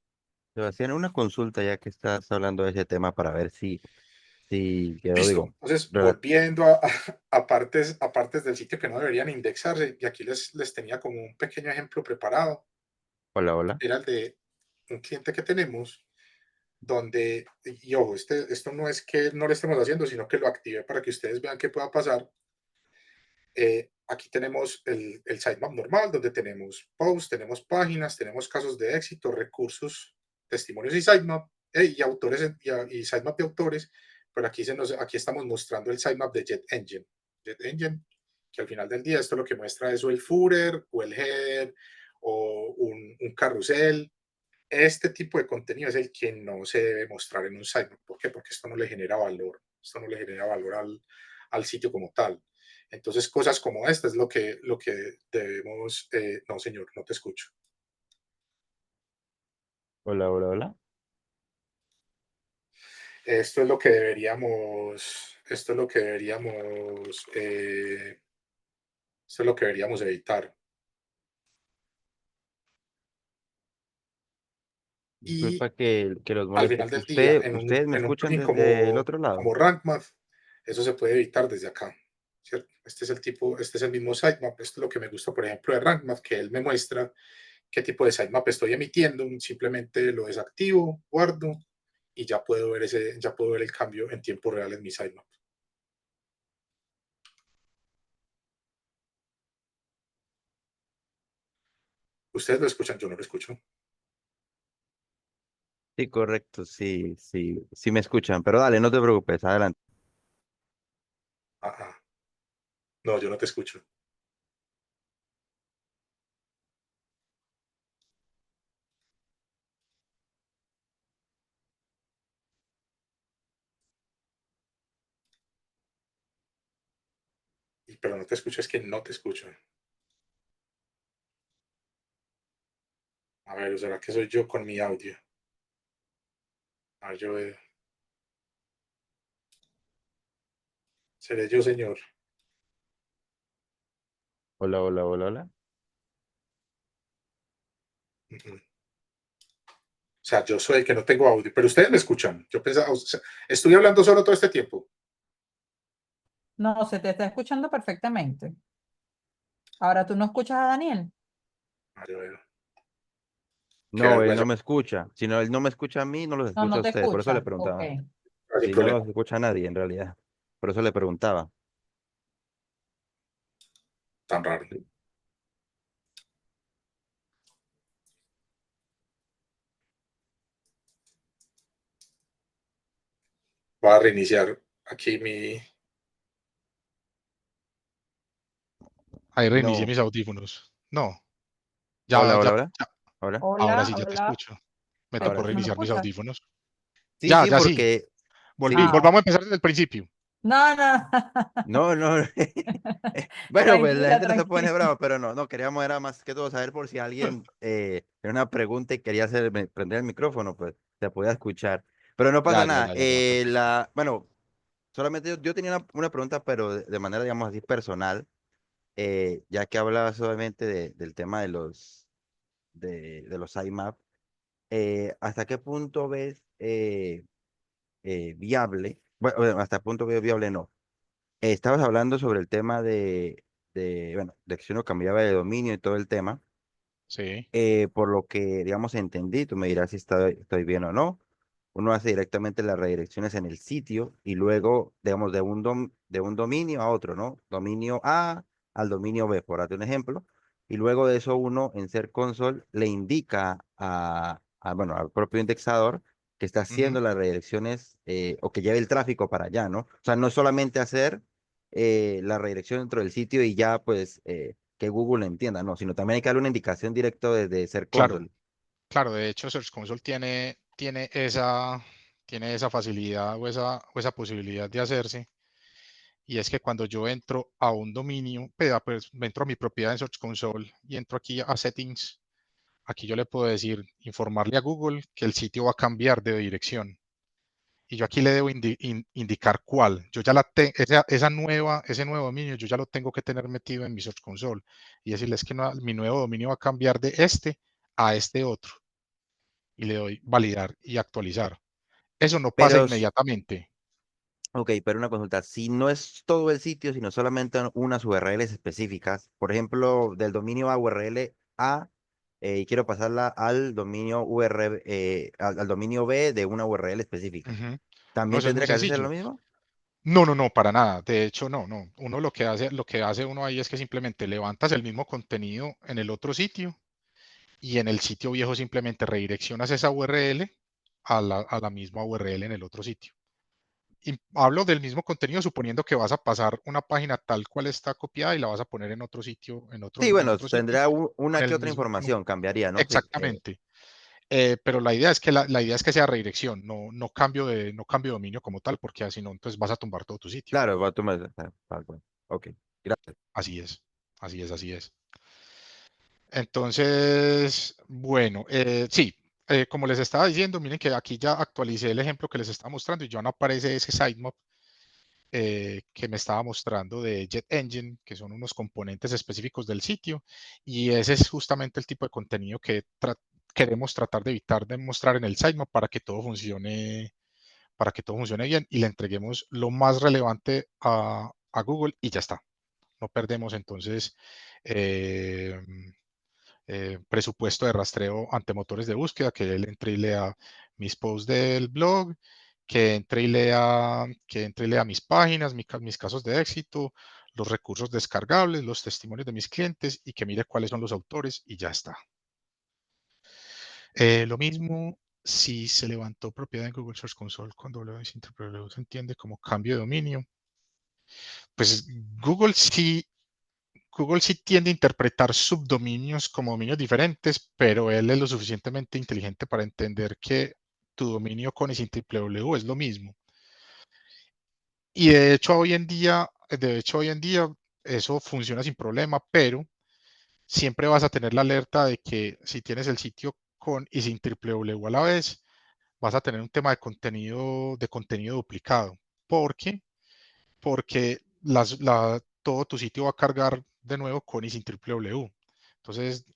[SPEAKER 1] Sebastián, una consulta ya que estás hablando de ese tema para ver si quedó,
[SPEAKER 3] Listo.
[SPEAKER 1] digo,
[SPEAKER 3] Entonces,
[SPEAKER 1] rela-
[SPEAKER 3] volviendo a partes del sitio que no deberían indexarse, y aquí les tenía como un pequeño ejemplo preparado,
[SPEAKER 1] hola, hola.
[SPEAKER 3] era el de un cliente que tenemos, donde, y ojo, esto no es que no lo estemos haciendo, sino que lo active para que ustedes vean qué pueda pasar. Aquí tenemos el sitemap normal, donde tenemos posts, tenemos páginas, tenemos casos de éxito, recursos, testimonios y sitemap, y autores y sitemap de autores, pero aquí estamos mostrando el sitemap de JetEngine. JetEngine, que al final del día esto lo que muestra es o el footer, o el header, o un carrusel. Este tipo de contenido es el que no se debe mostrar en un sitemap. ¿Por qué? Porque esto no le genera valor. Esto no le genera valor al sitio como tal. Entonces, cosas como esta es lo que debemos. No, señor, no te escucho.
[SPEAKER 1] Hola, hola, hola.
[SPEAKER 3] Esto es lo que deberíamos. Esto es lo que deberíamos. Esto es lo que deberíamos evitar. Y
[SPEAKER 1] Disculpa que los
[SPEAKER 3] al
[SPEAKER 1] moleste.
[SPEAKER 3] final del día,
[SPEAKER 1] ¿Ustedes me
[SPEAKER 3] en un
[SPEAKER 1] escuchan
[SPEAKER 3] plugin
[SPEAKER 1] desde el otro lado?
[SPEAKER 3] como RankMath, eso se puede evitar desde acá. ¿Cierto? Este es el mismo sitemap. Esto es lo que me gusta, por ejemplo, de RankMath, que él me muestra qué tipo de sitemap estoy emitiendo. Simplemente lo desactivo, guardo y ya puedo ver el cambio en tiempo real en mi sitemap. Ustedes lo escuchan, yo no lo escucho.
[SPEAKER 1] Sí, correcto, sí me escuchan, pero dale, no te preocupes, adelante.
[SPEAKER 3] Ajá. No, yo no te escucho. Pero no te escucho, es que no te escucho. A ver, ¿o será que soy yo con mi audio? A ver, seré yo, señor.
[SPEAKER 1] Hola, hola, hola, hola.
[SPEAKER 3] Uh -uh. O sea, yo soy el que no tengo audio, pero ustedes me escuchan. Yo pensaba, o sea, estuve hablando solo todo este tiempo.
[SPEAKER 4] No, se te está escuchando perfectamente. Ahora tú no escuchas a Daniel.
[SPEAKER 3] A ver, qué
[SPEAKER 1] No, él no
[SPEAKER 3] vergüenza.
[SPEAKER 1] me escucha. Si no, él no me escucha a mí, no los
[SPEAKER 4] No,
[SPEAKER 1] escucha a
[SPEAKER 4] no te
[SPEAKER 1] ustedes. Por eso le
[SPEAKER 4] escucha. Ok.
[SPEAKER 1] preguntaba.
[SPEAKER 3] Sin
[SPEAKER 1] Si no
[SPEAKER 3] problema.
[SPEAKER 1] los escucha a nadie, en realidad. Por eso le preguntaba.
[SPEAKER 3] Tan raro.
[SPEAKER 1] Sí.
[SPEAKER 3] Voy a reiniciar aquí mi.
[SPEAKER 2] Ahí reinicié
[SPEAKER 1] No.
[SPEAKER 2] mis audífonos. No,
[SPEAKER 1] Hola,
[SPEAKER 2] ya,
[SPEAKER 1] hola,
[SPEAKER 2] ya,
[SPEAKER 1] hola.
[SPEAKER 2] ya.
[SPEAKER 1] Hola.
[SPEAKER 2] Ahora
[SPEAKER 4] Hola,
[SPEAKER 2] sí ya te
[SPEAKER 4] hola.
[SPEAKER 2] escucho. Me tocó
[SPEAKER 1] Ahora
[SPEAKER 4] ¿Me
[SPEAKER 1] sí.
[SPEAKER 2] reiniciar mis
[SPEAKER 4] escuchas?
[SPEAKER 2] audífonos.
[SPEAKER 1] Sí,
[SPEAKER 2] Ya,
[SPEAKER 1] sí,
[SPEAKER 2] ya sí.
[SPEAKER 1] porque.
[SPEAKER 2] Volví.
[SPEAKER 4] Ah,
[SPEAKER 1] Sí.
[SPEAKER 2] Volvamos a empezar desde el principio.
[SPEAKER 4] no, no.
[SPEAKER 1] No, no. Bueno, pues la
[SPEAKER 4] Tranquila,
[SPEAKER 1] gente no se pone
[SPEAKER 4] tranquila.
[SPEAKER 1] brava, pero no, queríamos era más que todo saber por si alguien tenía una pregunta y quería prender el micrófono, pues se podía escuchar. Pero no pasa nada.
[SPEAKER 2] Ya, perfecto.
[SPEAKER 1] Bueno, solamente yo tenía una pregunta, pero de manera, digamos así, personal, ya que hablaba solamente del tema de los IMAP, ¿hasta qué punto ves viable? Bueno, hasta qué punto ves viable no. Estabas hablando sobre el tema bueno, de que si uno cambiaba de dominio y todo el tema,
[SPEAKER 2] Sí.
[SPEAKER 1] por lo que, digamos, entendí, tú me dirás si estoy bien o no. Uno hace directamente las redirecciones en el sitio y luego, digamos, de un dominio a otro, ¿no? Dominio A al dominio B, por darte un ejemplo. Y luego de eso uno en Ser Console le indica bueno, al propio indexador que está
[SPEAKER 2] Ujú.
[SPEAKER 1] haciendo las redirecciones o que lleve el tráfico para allá, ¿no? O sea, no es solamente hacer la redirección dentro del sitio y ya, pues, que Google entienda, no, sino también hay que darle una indicación directa desde Ser
[SPEAKER 2] Claro.
[SPEAKER 1] Console.
[SPEAKER 2] Claro, de hecho Search Console tiene esa facilidad o esa posibilidad de hacerse. Y es que cuando yo entro a un dominio, pues entro a mi propiedad en Search Console y entro aquí a Settings, aquí yo le puedo decir, informarle a Google que el sitio va a cambiar de dirección. Y yo aquí le debo indicar cuál. Yo ya ese nuevo dominio, yo ya lo tengo que tener metido en mi Search Console. Y decirles que mi nuevo dominio va a cambiar de este a este otro. Y le doy validar y actualizar. Eso no pasa
[SPEAKER 1] Pero,
[SPEAKER 2] inmediatamente.
[SPEAKER 1] ok, pero una consulta, si no es todo el sitio, sino solamente unas URLs específicas, por ejemplo, del dominio a URL A, y quiero pasarla al dominio al dominio B de una URL específica,
[SPEAKER 2] Ujú. No,
[SPEAKER 1] ¿también
[SPEAKER 2] eso es muy
[SPEAKER 1] tendría que hacer lo
[SPEAKER 2] sencillo.
[SPEAKER 1] mismo?
[SPEAKER 2] No, no, no, para nada. De hecho, no, no. Uno lo que hace uno ahí es que simplemente levantas el mismo contenido en el otro sitio y en el sitio viejo simplemente redireccionas esa URL a la misma URL en el otro sitio. Y hablo del mismo contenido suponiendo que vas a pasar una página tal cual está copiada y la vas a poner en otro sitio,
[SPEAKER 1] Sí,
[SPEAKER 2] en
[SPEAKER 1] bueno,
[SPEAKER 2] otro sitio,
[SPEAKER 1] tendrá
[SPEAKER 2] con
[SPEAKER 1] una
[SPEAKER 2] el
[SPEAKER 1] que otra
[SPEAKER 2] mismo,
[SPEAKER 1] información, cambiaría, ¿no? Sí,
[SPEAKER 2] exactamente. Pero la idea es que la idea es que sea redirección, no cambio de dominio como tal, porque así no, entonces vas a tumbar todo tu sitio.
[SPEAKER 1] claro, tú me... tal cual. Ok, gracias.
[SPEAKER 2] Así es, así es, así es. Entonces, bueno, sí, como les estaba diciendo, miren que aquí ya actualicé el ejemplo que les estaba mostrando y ya no aparece ese sitemap que me estaba mostrando de Jet Engine, que son unos componentes específicos del sitio, y ese es justamente el tipo de contenido que queremos tratar de evitar de mostrar en el sitemap para que todo funcione bien y le entreguemos lo más relevante a Google y ya está. No perdemos entonces eh, presupuesto de rastreo ante motores de búsqueda, que él entre y lea mis posts del blog, que entre y lea mis páginas, mis casos de éxito, los recursos descargables, los testimonios de mis clientes y que mire cuáles son los autores y ya está. Lo mismo si se levantó propiedad en Google Search Console con W se entiende como cambio de dominio. Pues Google sí tiende a interpretar subdominios como dominios diferentes, pero él es lo suficientemente inteligente para entender que tu dominio con y sin www es lo mismo. Y de hecho hoy en día eso funciona sin problema, pero siempre vas a tener la alerta de que si tienes el sitio con y sin www a la vez, vas a tener un tema de contenido duplicado. ¿Por qué? Porque todo tu sitio va a cargar de nuevo con y sin www. Entonces,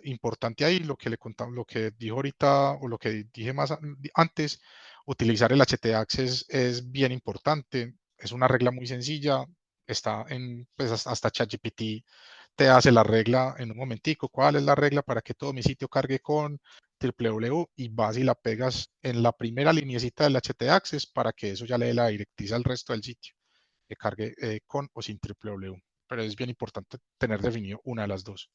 [SPEAKER 2] importante ahí lo que le contamos, lo que dijo ahorita o lo que dije más antes, utilizar el htaccess es bien importante. Es una regla muy sencilla. Está pues hasta ChatGPT te hace la regla en un momentico. ¿Cuál es la regla para que todo mi sitio cargue con www? Y vas y la pegas en la primera lineecita del htaccess para que eso ya le dé la directriz al resto del sitio que cargue con o sin www. Pero es bien importante tener definido una de las dos.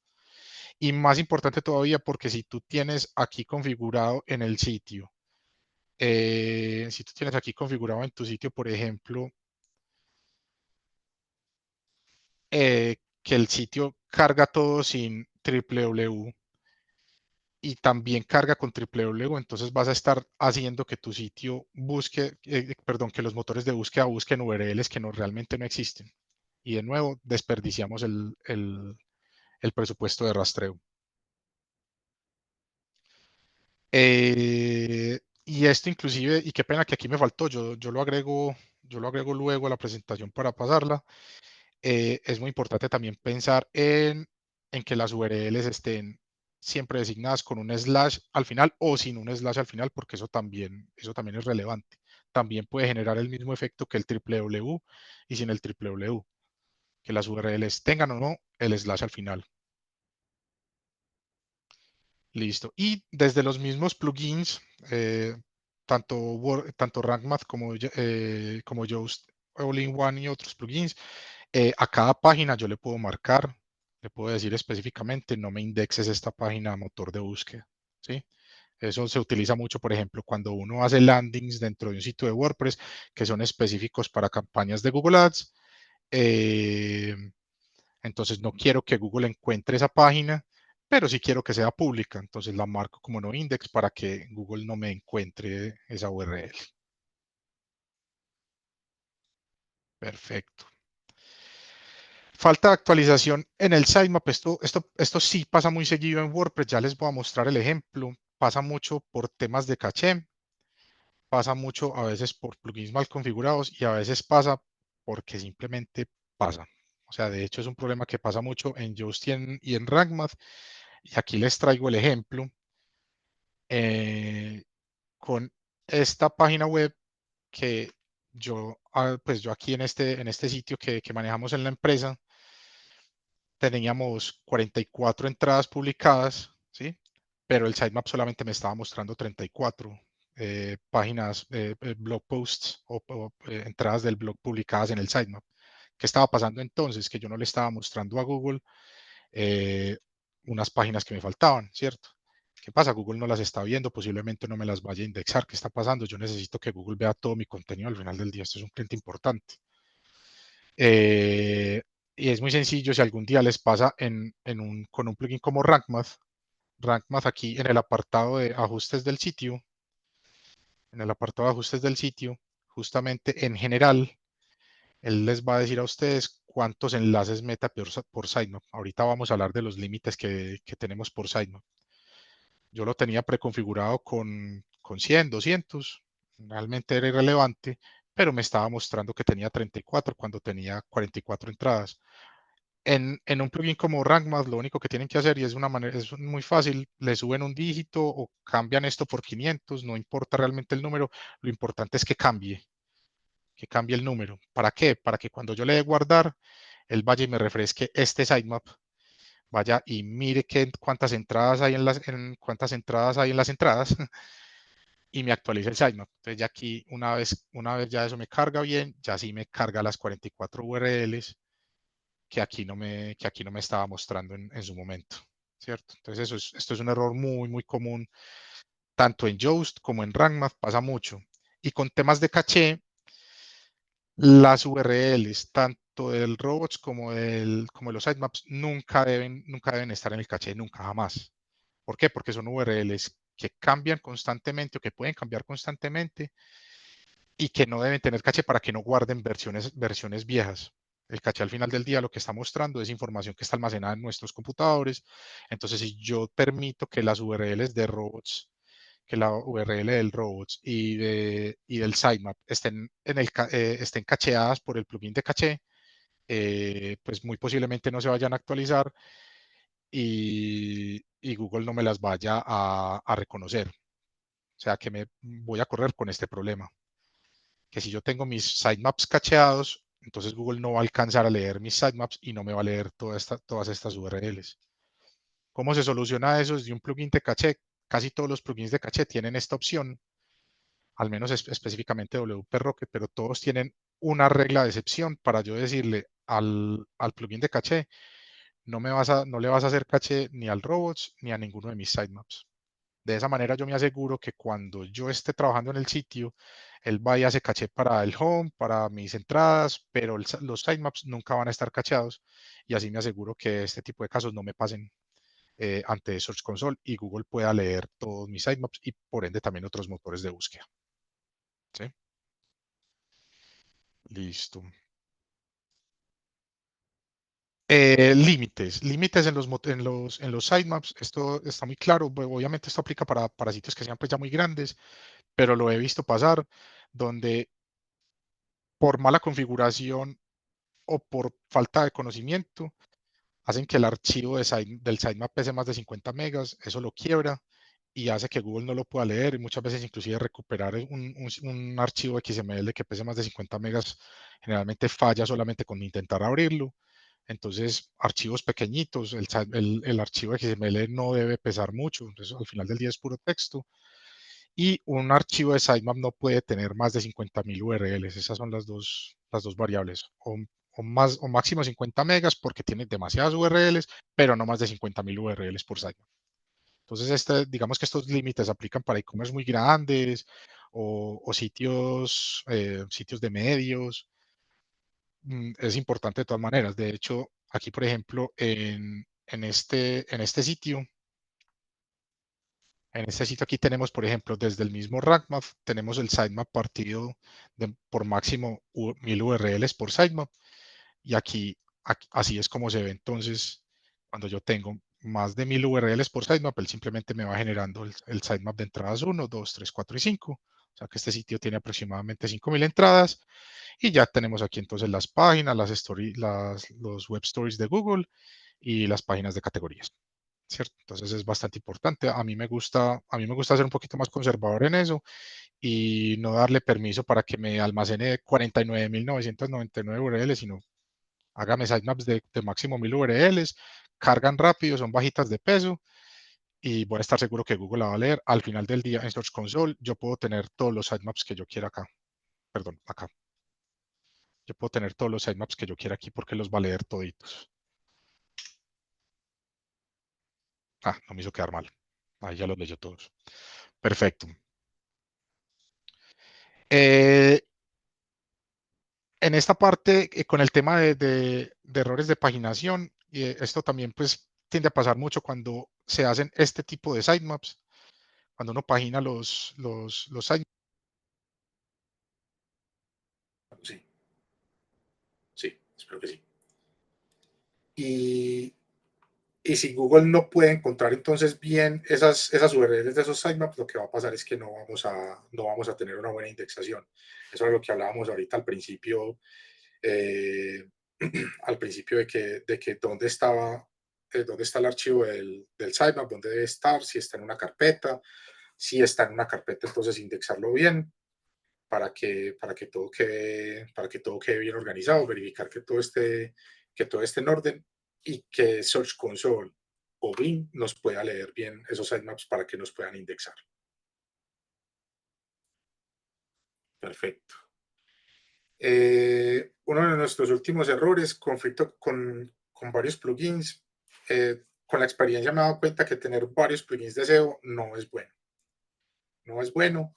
[SPEAKER 2] Y más importante todavía porque si tú tienes aquí configurado en el sitio, si tú tienes aquí configurado en tu sitio, por ejemplo, que el sitio carga todo sin www y también carga con www, entonces vas a estar haciendo que tu sitio busque, perdón, que los motores de búsqueda busquen URLs que realmente no existen. Y de nuevo, desperdiciamos el presupuesto de rastreo. Y esto inclusive, y qué pena que aquí me faltó, yo lo agrego luego a la presentación para pasarla. Es muy importante también pensar en que las URLs estén siempre designadas con un slash al final o sin un slash al final, porque eso también es relevante. También puede generar el mismo efecto que el www y sin el www, que las URLs tengan o no el slash al final. Listo. Y desde los mismos plugins, tanto RankMath como Yoast All-in-One y otros plugins, a cada página yo le puedo marcar, le puedo decir específicamente, no me indexes esta página a motor de búsqueda. ¿Sí? Eso se utiliza mucho, por ejemplo, cuando uno hace landings dentro de un sitio de WordPress que son específicos para campañas de Google Ads. Entonces no quiero que Google encuentre esa página, pero sí quiero que sea pública, entonces la marco como no index para que Google no me encuentre esa URL. Perfecto. Falta de actualización en el sitemap. Esto sí pasa muy seguido en WordPress. Ya les voy a mostrar el ejemplo. Pasa mucho por temas de caché. Pasa mucho a veces por plugins mal configurados y a veces pasa porque simplemente pasa. O sea, de hecho es un problema que pasa mucho en Yoast y en RankMath. Y aquí les traigo el ejemplo con esta página web que pues yo aquí en este sitio que manejamos en la empresa, teníamos 44 entradas publicadas, ¿sí? Pero el sitemap solamente me estaba mostrando 34 páginas, blog posts o entradas del blog publicadas en el sitemap. ¿Qué estaba pasando entonces? Que yo no le estaba mostrando a Google unas páginas que me faltaban, ¿cierto? ¿Qué pasa? Google no las está viendo, posiblemente no me las vaya a indexar. ¿Qué está pasando? Yo necesito que Google vea todo mi contenido al final del día. Esto es un cliente importante. Y es muy sencillo, si algún día les pasa con un plugin como RankMath aquí en el apartado de ajustes del sitio, justamente en general, él les va a decir a ustedes cuántos enlaces meta por sitemap. Ahorita vamos a hablar de los límites que tenemos por sitemap. Yo lo tenía preconfigurado con 100, 200, realmente era irrelevante, pero me estaba mostrando que tenía 34 cuando tenía 44 entradas. En un plugin como RankMath, lo único que tienen que hacer, y es muy fácil, le suben un dígito o cambian esto por 500, no importa realmente el número, lo importante es que cambie el número. ¿Para qué? Para que cuando yo le dé guardar, él vaya y me refresque este sitemap, vaya y mire cuántas entradas hay cuántas entradas hay en las entradas y me actualice el sitemap. Entonces ya aquí, una vez ya eso me carga bien, ya sí me carga las 44 URLs que aquí no me estaba mostrando en su momento, ¿cierto? Entonces esto es un error muy, muy común, tanto en Yoast como en RankMath, pasa mucho. Y con temas de caché, las URLs, tanto del robots como de los sitemaps, nunca deben estar en el caché, nunca, jamás. ¿Por qué? Porque son URLs que cambian constantemente o que pueden cambiar constantemente y que no deben tener caché para que no guarden versiones viejas. El caché al final del día lo que está mostrando es información que está almacenada en nuestros computadores. Entonces, si yo permito que las URLs de robots, que la URL del robots y del sitemap estén cacheadas por el plugin de caché, pues muy posiblemente no se vayan a actualizar y Google no me las vaya a reconocer. O sea que me voy a correr con este problema. Que si yo tengo mis sitemaps cacheados, entonces Google no va a alcanzar a leer mis sitemaps y no me va a leer todas estas URLs. ¿Cómo se soluciona eso? Desde un plugin de caché. Casi todos los plugins de caché tienen esta opción, al menos específicamente WP Rocket, pero todos tienen una regla de excepción para yo decirle al plugin de caché, no le vas a hacer caché ni al robots ni a ninguno de mis sitemaps. De esa manera yo me aseguro que cuando yo esté trabajando en el sitio, él va y hace caché para el home, para mis entradas, pero los sitemaps nunca van a estar cacheados y así me aseguro que este tipo de casos no me pasen ante Search Console y Google pueda leer todos mis sitemaps y por ende también otros motores de búsqueda. ¿Sí? Listo. Límites en los sitemaps, esto está muy claro, obviamente esto aplica para sitios que sean pues ya muy grandes, pero lo he visto pasar donde por mala configuración o por falta de conocimiento, hacen que el archivo del sitemap pese más de 50 megas, eso lo quiebra y hace que Google no lo pueda leer y muchas veces inclusive recuperar un archivo XML que pese más de 50 megas generalmente falla solamente con intentar abrirlo. Entonces, archivos pequeñitos, el archivo XML no debe pesar mucho, entonces al final del día es puro texto. Y un archivo de sitemap no puede tener más de 50.000 URLs. Esas son las dos variables. O máximo 50 megas porque tiene demasiadas URLs, pero no más de 50.000 URLs por sitemap. Entonces, digamos que estos límites aplican para e-commerce muy grandes o sitios de medios. Es importante de todas maneras. De hecho, aquí, por ejemplo, en en este sitio. En este sitio aquí tenemos, por ejemplo, desde el mismo RankMap, tenemos el sitemap partido por máximo 1000 URLs por sitemap. Y aquí, así es como se ve entonces cuando yo tengo más de 1000 URLs por sitemap, él simplemente me va generando el sitemap de entradas 1, 2, 3, 4 y 5. O sea que este sitio tiene aproximadamente 5000 entradas. Y ya tenemos aquí entonces las páginas, los web stories de Google y las páginas de categorías. ¿Cierto? Entonces es bastante importante. A mí me gusta ser un poquito más conservador en eso y no darle permiso para que me almacene 49.999 URLs, sino hágame sitemaps de máximo 1000 URLs, cargan rápido, son bajitas de peso y voy a estar seguro que Google la va a leer. Al final del día en Search Console yo puedo tener todos los sitemaps que yo quiera acá. Perdón, acá. Yo puedo tener todos los sitemaps que yo quiera aquí porque los va a leer toditos. Ah, no me hizo quedar mal. Ahí ya los leyó todos. Perfecto. En esta parte, con el tema de errores de paginación, esto también pues tiende a pasar mucho cuando se hacen este tipo de sitemaps, cuando uno pagina los sitemaps.
[SPEAKER 3] Sí, sí, espero que sí. Y si Google no puede encontrar entonces bien esas URLs de esos sitemaps, lo que va a pasar es que no vamos a tener una buena indexación. Eso es lo que hablábamos ahorita al principio, de que dónde está el archivo del sitemap, dónde debe estar, si está en una carpeta. Si está en una carpeta, entonces indexarlo bien para que todo quede bien organizado, verificar que todo esté en orden y que Search Console o Bing nos pueda leer bien esos sitemaps para que nos puedan indexar. Perfecto. Uno de nuestros últimos errores, conflicto con varios plugins. Con la experiencia me he dado cuenta que tener varios plugins de SEO no es bueno. No es bueno.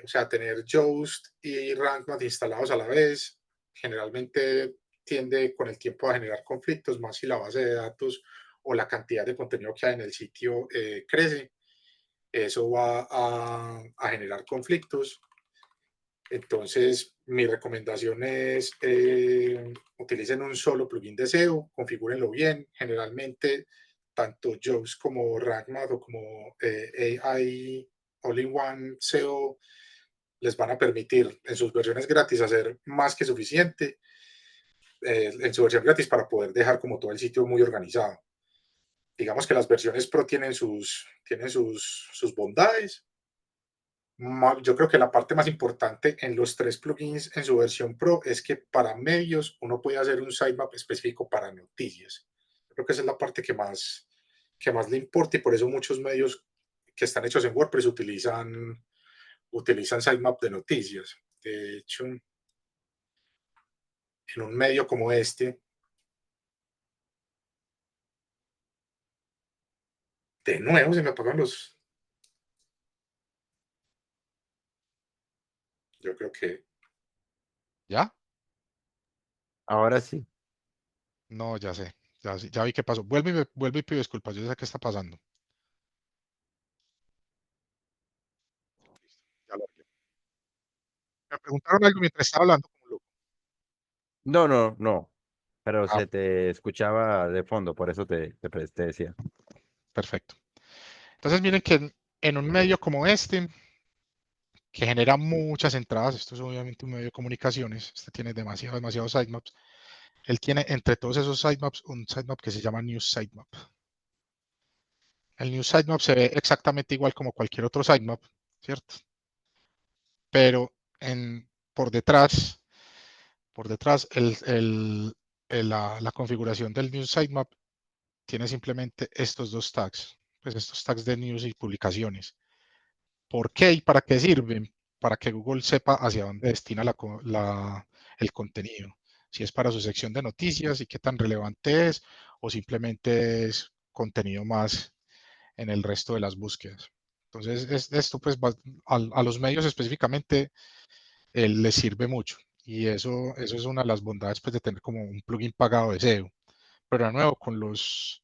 [SPEAKER 3] O sea, tener Yoast y RankMath instalados a la vez generalmente tiende con el tiempo a generar conflictos, más si la base de datos o la cantidad de contenido que hay en el sitio crece. Eso va a generar conflictos. Entonces, mi recomendación es utilicen un solo plugin de SEO, configúrenlo bien. Generalmente, tanto Yoast como RankMath o como AI All-in-One SEO les van a permitir en sus versiones gratis hacer más que suficiente en su versión gratis para poder dejar como todo el sitio muy organizado. Digamos que las versiones Pro tienen sus bondades. Yo creo que la parte más importante en los 3 plugins en su versión Pro es que para medios uno puede hacer un sitemap específico para noticias. Creo que esa es la parte que más le importa y por eso muchos medios que están hechos en WordPress utilizan sitemap de noticias. De hecho, en un medio como este, de nuevo se me apagan los... Yo creo que...
[SPEAKER 2] ¿Ya?
[SPEAKER 1] Ahora sí.
[SPEAKER 2] No, ya sé. Ya vi qué pasó. Vuelvo y pido disculpas. Yo sé qué está pasando. Ya lo arreglé. Me preguntaron algo mientras estaba hablando como loco.
[SPEAKER 1] No, no, no. Pero
[SPEAKER 2] Ah,
[SPEAKER 1] se te escuchaba de fondo, por eso te decía.
[SPEAKER 2] perfecto. Entonces miren que en un medio como este, que genera muchas entradas, esto es obviamente un medio de comunicaciones, este tiene demasiados sitemaps, él tiene entre todos esos sitemaps un sitemap que se llama News Sitemap. El News Sitemap se ve exactamente igual como cualquier otro sitemap, ¿cierto? Pero por detrás, la configuración del News Sitemap tiene simplemente estos dos tags, pues estos tags de news y publicaciones. ¿Por qué y para qué sirven? Para que Google sepa hacia dónde destina el contenido. Si es para su sección de noticias y qué tan relevante es, o simplemente es contenido más en el resto de las búsquedas. Entonces, esto pues a los medios específicamente les sirve mucho. Y eso es una de las bondades pues, de tener como un plugin pagado de SEO. Pero de nuevo, con los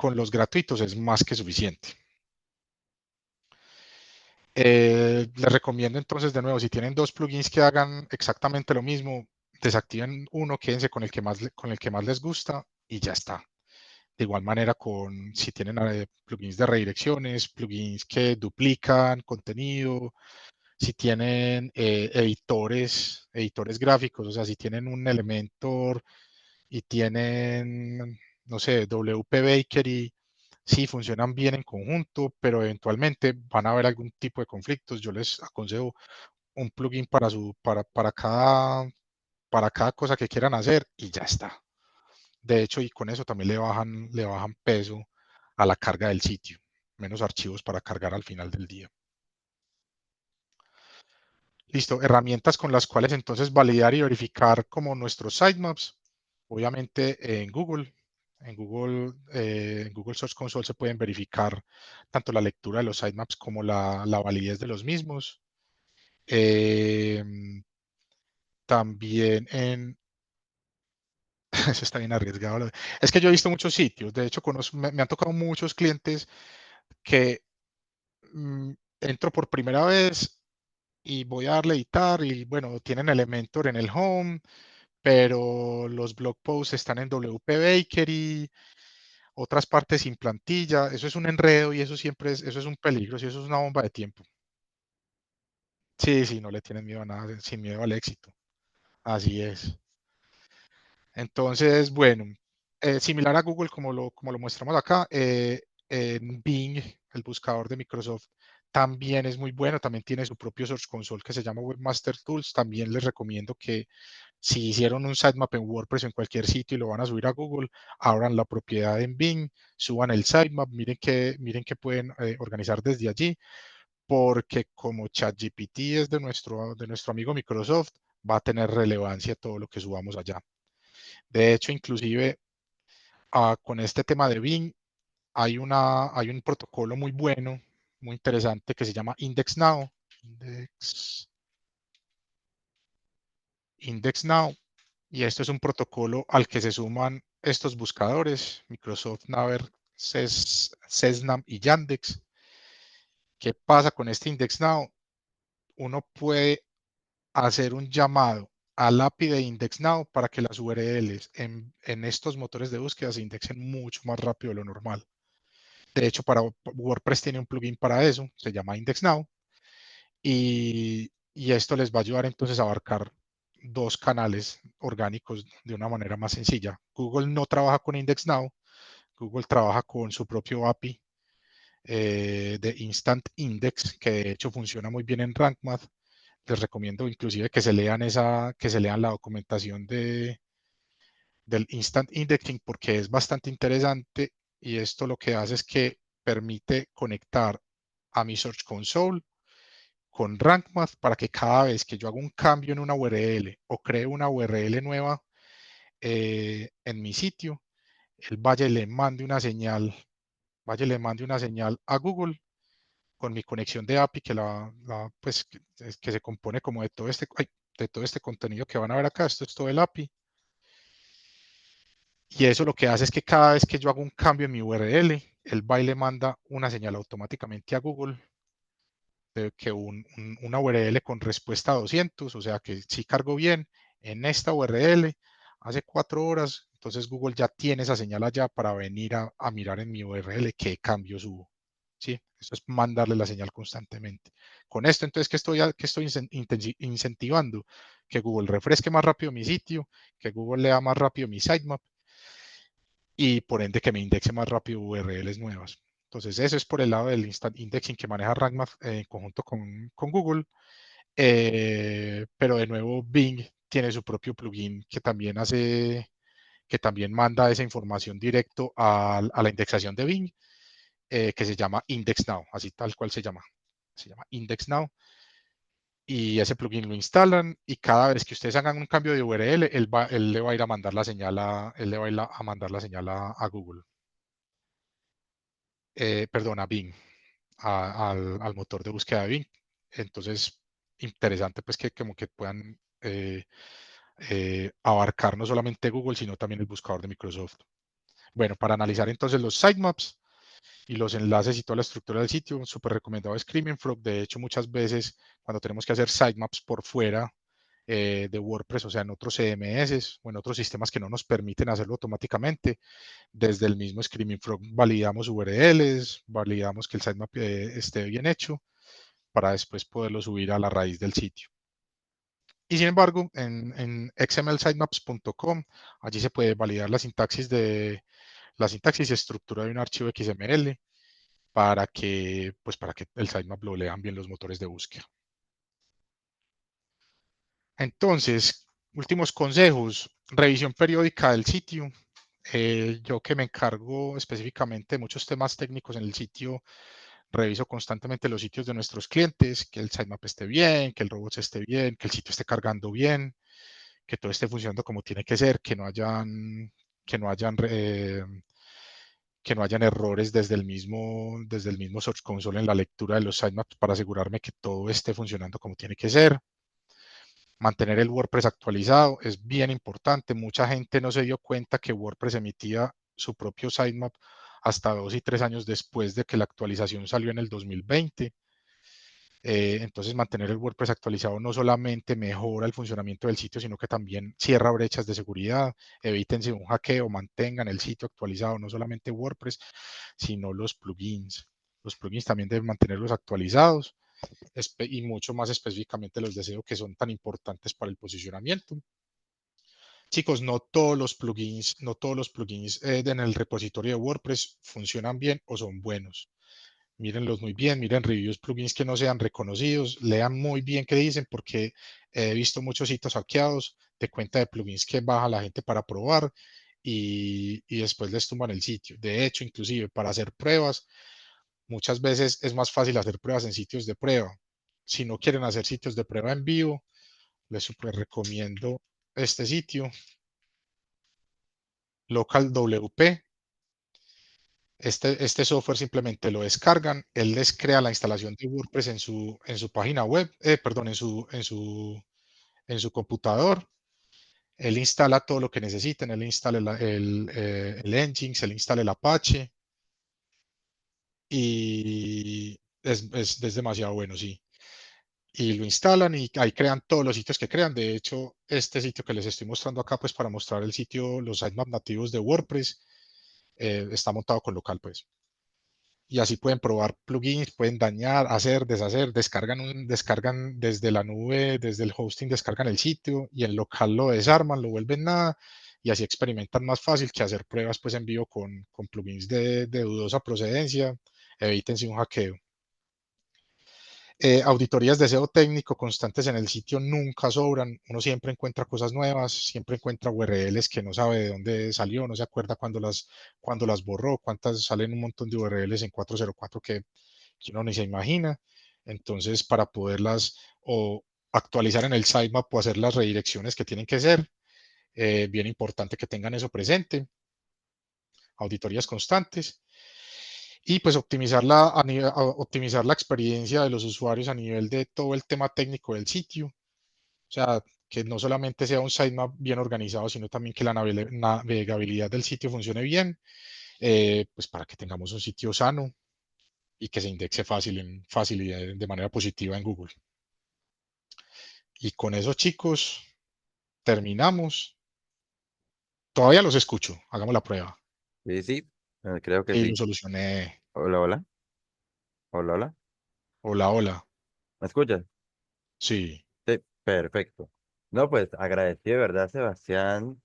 [SPEAKER 2] con los gratuitos es más que suficiente. Les recomiendo entonces de nuevo, si tienen 2 plugins que hagan exactamente lo mismo, desactiven uno, quédense con el que más les gusta y ya está. De igual manera si tienen plugins de redirecciones, plugins que duplican contenido, si tienen editores gráficos, o sea, si tienen un Elementor y tienen, no sé, WP Bakery, sí funcionan bien en conjunto, pero eventualmente van a haber algún tipo de conflictos. Yo les aconsejo un plugin para cada cosa que quieran hacer y ya está. De hecho, y con eso también le bajan peso a la carga del sitio, menos archivos para cargar al final del día. Listo, herramientas con las cuales entonces validar y verificar como nuestros sitemaps. Obviamente en Google Search Console se pueden verificar tanto la lectura de los sitemaps como la validez de los mismos. También eso está bien arriesgado. Es que yo he visto muchos sitios, de hecho me han tocado muchos clientes que entro por primera vez y voy a darle editar y bueno, tienen Elementor en el home, pero los blog posts están en WP Bakery, otras partes sin plantilla, eso es un enredo y eso es un peligro, y eso es una bomba de tiempo. Sí, sí, no le tienen miedo a nada, sin miedo al éxito. Así es. Entonces, bueno, similar a Google como lo mostramos acá, en Bing, el buscador de Microsoft, también es muy bueno, también tiene su propio Search Console que se llama Webmaster Tools. También les recomiendo que si hicieron un sitemap en WordPress en cualquier sitio y lo van a subir a Google, abran la propiedad en Bing, suban el sitemap, miren que pueden organizar desde allí, porque como ChatGPT es de nuestro amigo Microsoft, va a tener relevancia todo lo que subamos allá. De hecho, inclusive con este tema de Bing hay un protocolo muy bueno, muy interesante que se llama IndexNow. IndexNow. Y esto es un protocolo al que se suman estos buscadores, Microsoft Naver, Cesnam y Yandex. ¿Qué pasa con este IndexNow? Uno puede hacer un llamado al API de IndexNow para que las URLs en estos motores de búsqueda se indexen mucho más rápido de lo normal. De hecho, para WordPress tiene un plugin para eso, se llama IndexNow, y esto les va a ayudar entonces a abarcar 2 canales orgánicos de una manera más sencilla. Google no trabaja con IndexNow, Google trabaja con su propio API de Instant Index, que de hecho funciona muy bien en RankMath. Les recomiendo inclusive que se lean la documentación del Instant Indexing porque es bastante interesante, y esto lo que hace es que permite conectar a mi Search Console con RankMath para que cada vez que yo hago un cambio en una URL o cree una URL nueva en mi sitio, el vaya y le mande una señal, a Google con mi conexión de API pues, que se compone como de todo este contenido que van a ver acá. Esto es todo el API. Y eso lo que hace es que cada vez que yo hago un cambio en mi URL, el va y le manda una señal automáticamente a Google de que una URL con respuesta a 200, o sea que si cargo bien en esta URL hace 4 horas, entonces Google ya tiene esa señal allá para venir a mirar en mi URL qué cambios hubo. ¿Sí? Eso es mandarle la señal constantemente. Con esto, entonces, ¿qué estoy incentivando? Que Google refresque más rápido mi sitio, que Google lea más rápido mi sitemap y por ende que me indexe más rápido URLs nuevas. Entonces, eso es por el lado del Instant Indexing que maneja RankMath en conjunto con Google. Pero de nuevo, Bing tiene su propio plugin que también manda esa información directo a la indexación de Bing, que se llama IndexNow, así tal cual se llama IndexNow. Y ese plugin lo instalan y cada vez que ustedes hagan un cambio de URL, él le va a ir a mandar la señal a Google. Perdón, a Bing, al motor de búsqueda de Bing. Entonces, interesante pues que como que puedan abarcar no solamente Google, sino también el buscador de Microsoft. Bueno, para analizar entonces los sitemaps y los enlaces y toda la estructura del sitio, súper recomendado Screaming Frog. De hecho, muchas veces cuando tenemos que hacer sitemaps por fuera de WordPress, o sea, en otros CMS o en otros sistemas que no nos permiten hacerlo automáticamente, desde el mismo Screaming Frog validamos URLs, validamos que el sitemap esté bien hecho para después poderlo subir a la raíz del sitio. Y sin embargo, en xmlsitemaps.com, allí se puede validar la sintaxis y estructura de un archivo XML para que el sitemap lo lean bien los motores de búsqueda. Entonces, últimos consejos, revisión periódica del sitio. Yo que me encargo específicamente de muchos temas técnicos en el sitio, reviso constantemente los sitios de nuestros clientes, que el sitemap esté bien, que el robot esté bien, que el sitio esté cargando bien, que todo esté funcionando como tiene que ser, que no hayan, que no hayan errores desde el mismo Search Console en la lectura de los sitemaps para asegurarme que todo esté funcionando como tiene que ser. Mantener el WordPress actualizado es bien importante. Mucha gente no se dio cuenta que WordPress emitía su propio sitemap hasta 2 y 3 años después de que la actualización salió en el 2020. Entonces, mantener el WordPress actualizado no solamente mejora el funcionamiento del sitio, sino que también cierra brechas de seguridad, evítense un hackeo, mantengan el sitio actualizado, no solamente WordPress, sino los plugins. Los plugins también deben mantenerlos actualizados y mucho más específicamente los de SEO que son tan importantes para el posicionamiento. Chicos, no todos los plugins en el repositorio de WordPress funcionan bien o son buenos. Mírenlos muy bien, miren reviews, plugins que no sean reconocidos, lean muy bien qué dicen, porque he visto muchos sitios hackeados de cuenta de plugins que baja la gente para probar y después les tumban el sitio. De hecho, inclusive para hacer pruebas, muchas veces es más fácil hacer pruebas en sitios de prueba. Si no quieren hacer sitios de prueba en vivo, les super recomiendo este sitio, LocalWP. Este software simplemente lo descargan, él les crea la instalación de WordPress en su página web, perdón, en su computador. Él instala todo lo que necesiten, él instala el Nginx, él instala el Apache y es demasiado bueno, sí. Y lo instalan y ahí crean todos los sitios que crean. De hecho, este sitio que les estoy mostrando acá, pues para mostrar el sitio, los sitemaps nativos de WordPress, está montado con local, pues. Y así pueden probar plugins, pueden dañar, hacer, deshacer, descargan desde la nube, desde el hosting, descargan el sitio y en local lo desarman, lo vuelven nada y así experimentan más fácil que hacer pruebas pues en vivo con plugins de dudosa procedencia. Evítense un hackeo. Auditorías de SEO técnico constantes en el sitio nunca sobran. Uno siempre encuentra cosas nuevas, siempre encuentra URLs que no sabe de dónde salió, no se acuerda cuando las borró, cuántas salen un montón de URLs en 404 que uno ni se imagina. Entonces, para poderlas o actualizar en el sitemap o hacer las redirecciones que tienen que ser, bien importante que tengan eso presente. Auditorías constantes. Y pues optimizar optimizar la experiencia de los usuarios a nivel de todo el tema técnico del sitio. O sea, que no solamente sea un sitemap bien organizado, sino también que la navegabilidad del sitio funcione bien, pues para que tengamos un sitio sano y que se indexe fácil y de manera positiva en Google. Y con eso, chicos, terminamos. Todavía los escucho, hagamos la prueba.
[SPEAKER 1] Sí, sí, creo que
[SPEAKER 2] Y lo
[SPEAKER 1] sí.
[SPEAKER 2] solucioné.
[SPEAKER 1] Hola, hola. Hola, hola.
[SPEAKER 2] Hola, hola.
[SPEAKER 1] ¿Me escuchas?
[SPEAKER 2] Sí.
[SPEAKER 1] Sí, perfecto. No, pues agradecido de verdad, Sebastián,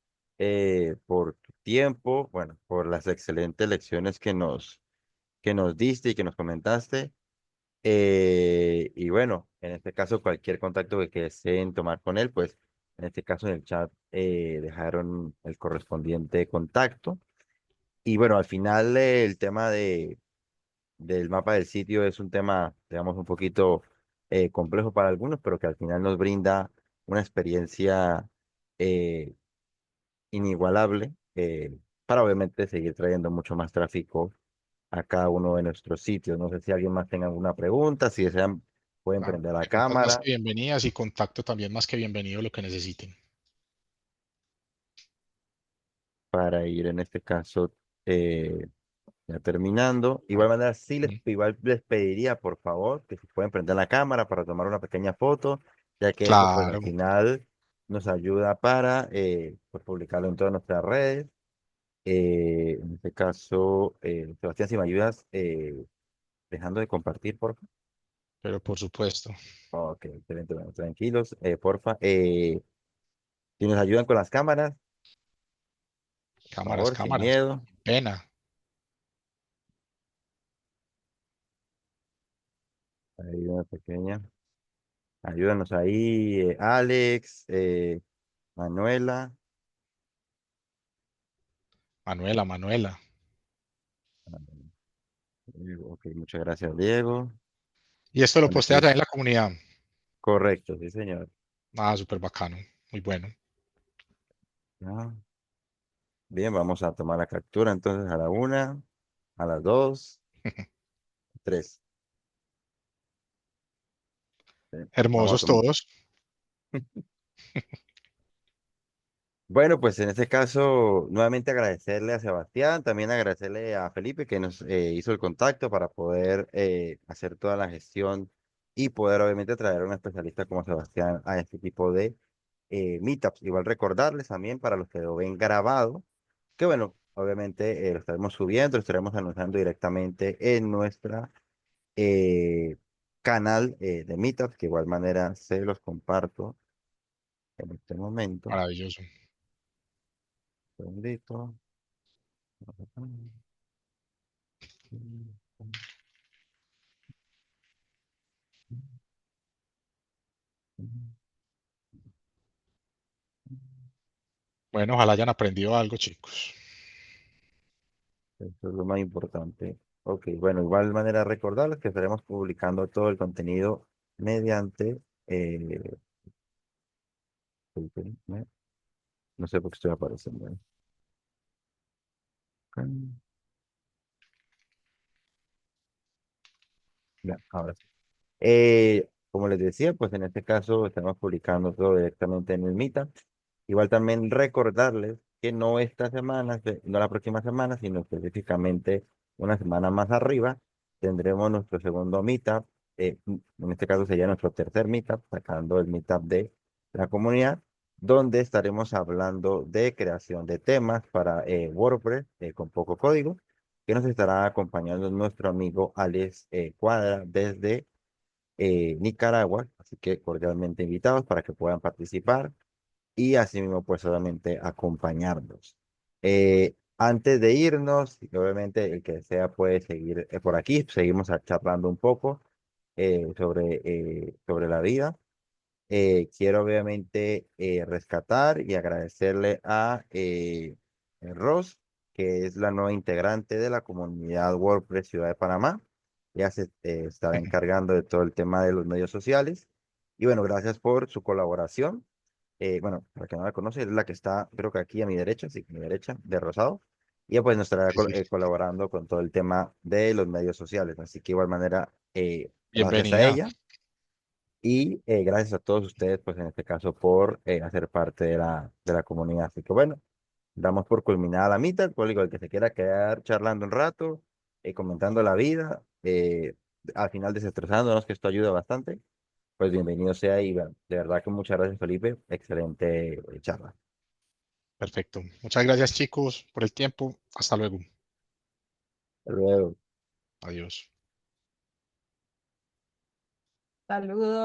[SPEAKER 1] por tu tiempo, bueno, por las excelentes lecciones que nos diste y que nos comentaste. Y bueno, en este caso, cualquier contacto que deseen tomar con él, pues en este caso en el chat dejaron el correspondiente contacto. Y bueno, al final el tema del mapa del sitio es un tema, digamos, un poquito complejo para algunos, pero que al final nos brinda una experiencia eh, inigualable para obviamente seguir trayendo mucho más tráfico a cada uno de nuestros sitios. No sé si alguien más tenga alguna pregunta, si desean pueden
[SPEAKER 2] Ah,
[SPEAKER 1] prender la
[SPEAKER 2] preguntas más
[SPEAKER 1] cámara
[SPEAKER 2] que bienvenidas y contacto también más que bienvenido lo que necesiten.
[SPEAKER 1] para ir en este caso Ya terminando. Igual manera, sí
[SPEAKER 2] Ujú.
[SPEAKER 1] igual les pediría, por favor, que si pueden prender la cámara para tomar una pequeña foto, ya que eso, pues al
[SPEAKER 2] Claro,
[SPEAKER 1] final nos ayuda para pues, publicarlo en todas nuestras redes. En este caso, Sebastián, si me ayudas dejando de compartir, por favor.
[SPEAKER 2] pero por supuesto.
[SPEAKER 1] Ok, excelente, bueno, tranquilos, porfa. Si nos ayudan con las cámaras, por
[SPEAKER 2] Cámaras,
[SPEAKER 1] favor, sin
[SPEAKER 2] cámaras.
[SPEAKER 1] miedo.
[SPEAKER 2] Pena.
[SPEAKER 1] Ahí una pequeña. Ayúdanos ahí, Alex, Manuela.
[SPEAKER 2] Manuela, Manuela.
[SPEAKER 1] Ok, muchas gracias, Diego.
[SPEAKER 2] Y esto lo
[SPEAKER 1] Bueno,
[SPEAKER 2] posteas ahí
[SPEAKER 1] pues,
[SPEAKER 2] en la comunidad.
[SPEAKER 1] correcto, sí, señor.
[SPEAKER 2] Ah, súper bacano. Muy bueno.
[SPEAKER 1] Ah, bien, vamos a tomar la captura entonces a la 1, a las 2, 3. Vamos a
[SPEAKER 2] Hermosos
[SPEAKER 1] tomar.
[SPEAKER 2] todos.
[SPEAKER 1] Bueno, pues en este caso, nuevamente agradecerle a Sebastián, también agradecerle a Felipe que nos hizo el contacto para poder hacer toda la gestión y poder obviamente traer a un especialista como Sebastián a este tipo de meetups. Igual recordarles también para los que lo ven grabado, que bueno, obviamente lo estaremos subiendo, lo estaremos anunciando directamente en nuestra eh, canal de meetups, que igual manera se los comparto en este momento.
[SPEAKER 2] Maravilloso.
[SPEAKER 1] Un segundito.
[SPEAKER 2] Bueno, ojalá hayan aprendido algo, chicos.
[SPEAKER 1] Eso es lo más importante. Ok, bueno, igual manera recordarles que estaremos publicando todo el contenido mediante, no sé por qué estoy apareciendo ahí. Ok, ya, ahora sí. Como les decía, pues en este caso estamos publicando todo directamente en el Meetup. Igual también recordarles que no esta semana, no la próxima semana, sino específicamente una semana más arriba, tendremos nuestro segundo Meetup. En este caso sería nuestro tercer Meetup, sacando el Meetup de la comunidad, donde estaremos hablando de creación de temas para WordPress con poco código, que nos estará acompañando nuestro amigo Alex Cuadra desde Nicaragua, así que cordialmente invitados para que puedan participar y asimismo pues solamente acompañarnos. Antes de irnos, y obviamente el que desea puede seguir por aquí, seguimos charlando un poco sobre la vida. Quiero obviamente rescatar y agradecerle a Ross, que es la nueva integrante de la comunidad WordPress Ciudad de Panamá. Ya se estará encargando de todo el tema de los medios sociales. Y bueno, gracias por su colaboración. Bueno, para que no la conoce, es la que está, creo que aquí a mi derecha, sí, a mi derecha, de rosado. Y ella pues nos estará
[SPEAKER 2] Sí, sí.
[SPEAKER 1] colaborando con todo el tema de los medios sociales. Así que igual manera, gracias a
[SPEAKER 2] Bienvenida.
[SPEAKER 1] ella. Y gracias a todos ustedes, pues en este caso, por hacer parte de la comunidad. Así que bueno, damos por culminada la mitad. Por el que se quiera quedar charlando un rato, comentando la vida, al final desestresándonos, que esto ayuda bastante, pues bienvenido sea y bueno, de verdad que muchas gracias, Felipe. Excelente charla.
[SPEAKER 2] Perfecto. Muchas gracias, chicos, por el tiempo. Hasta luego.
[SPEAKER 1] Hasta luego.
[SPEAKER 2] Adiós.
[SPEAKER 4] Saludos.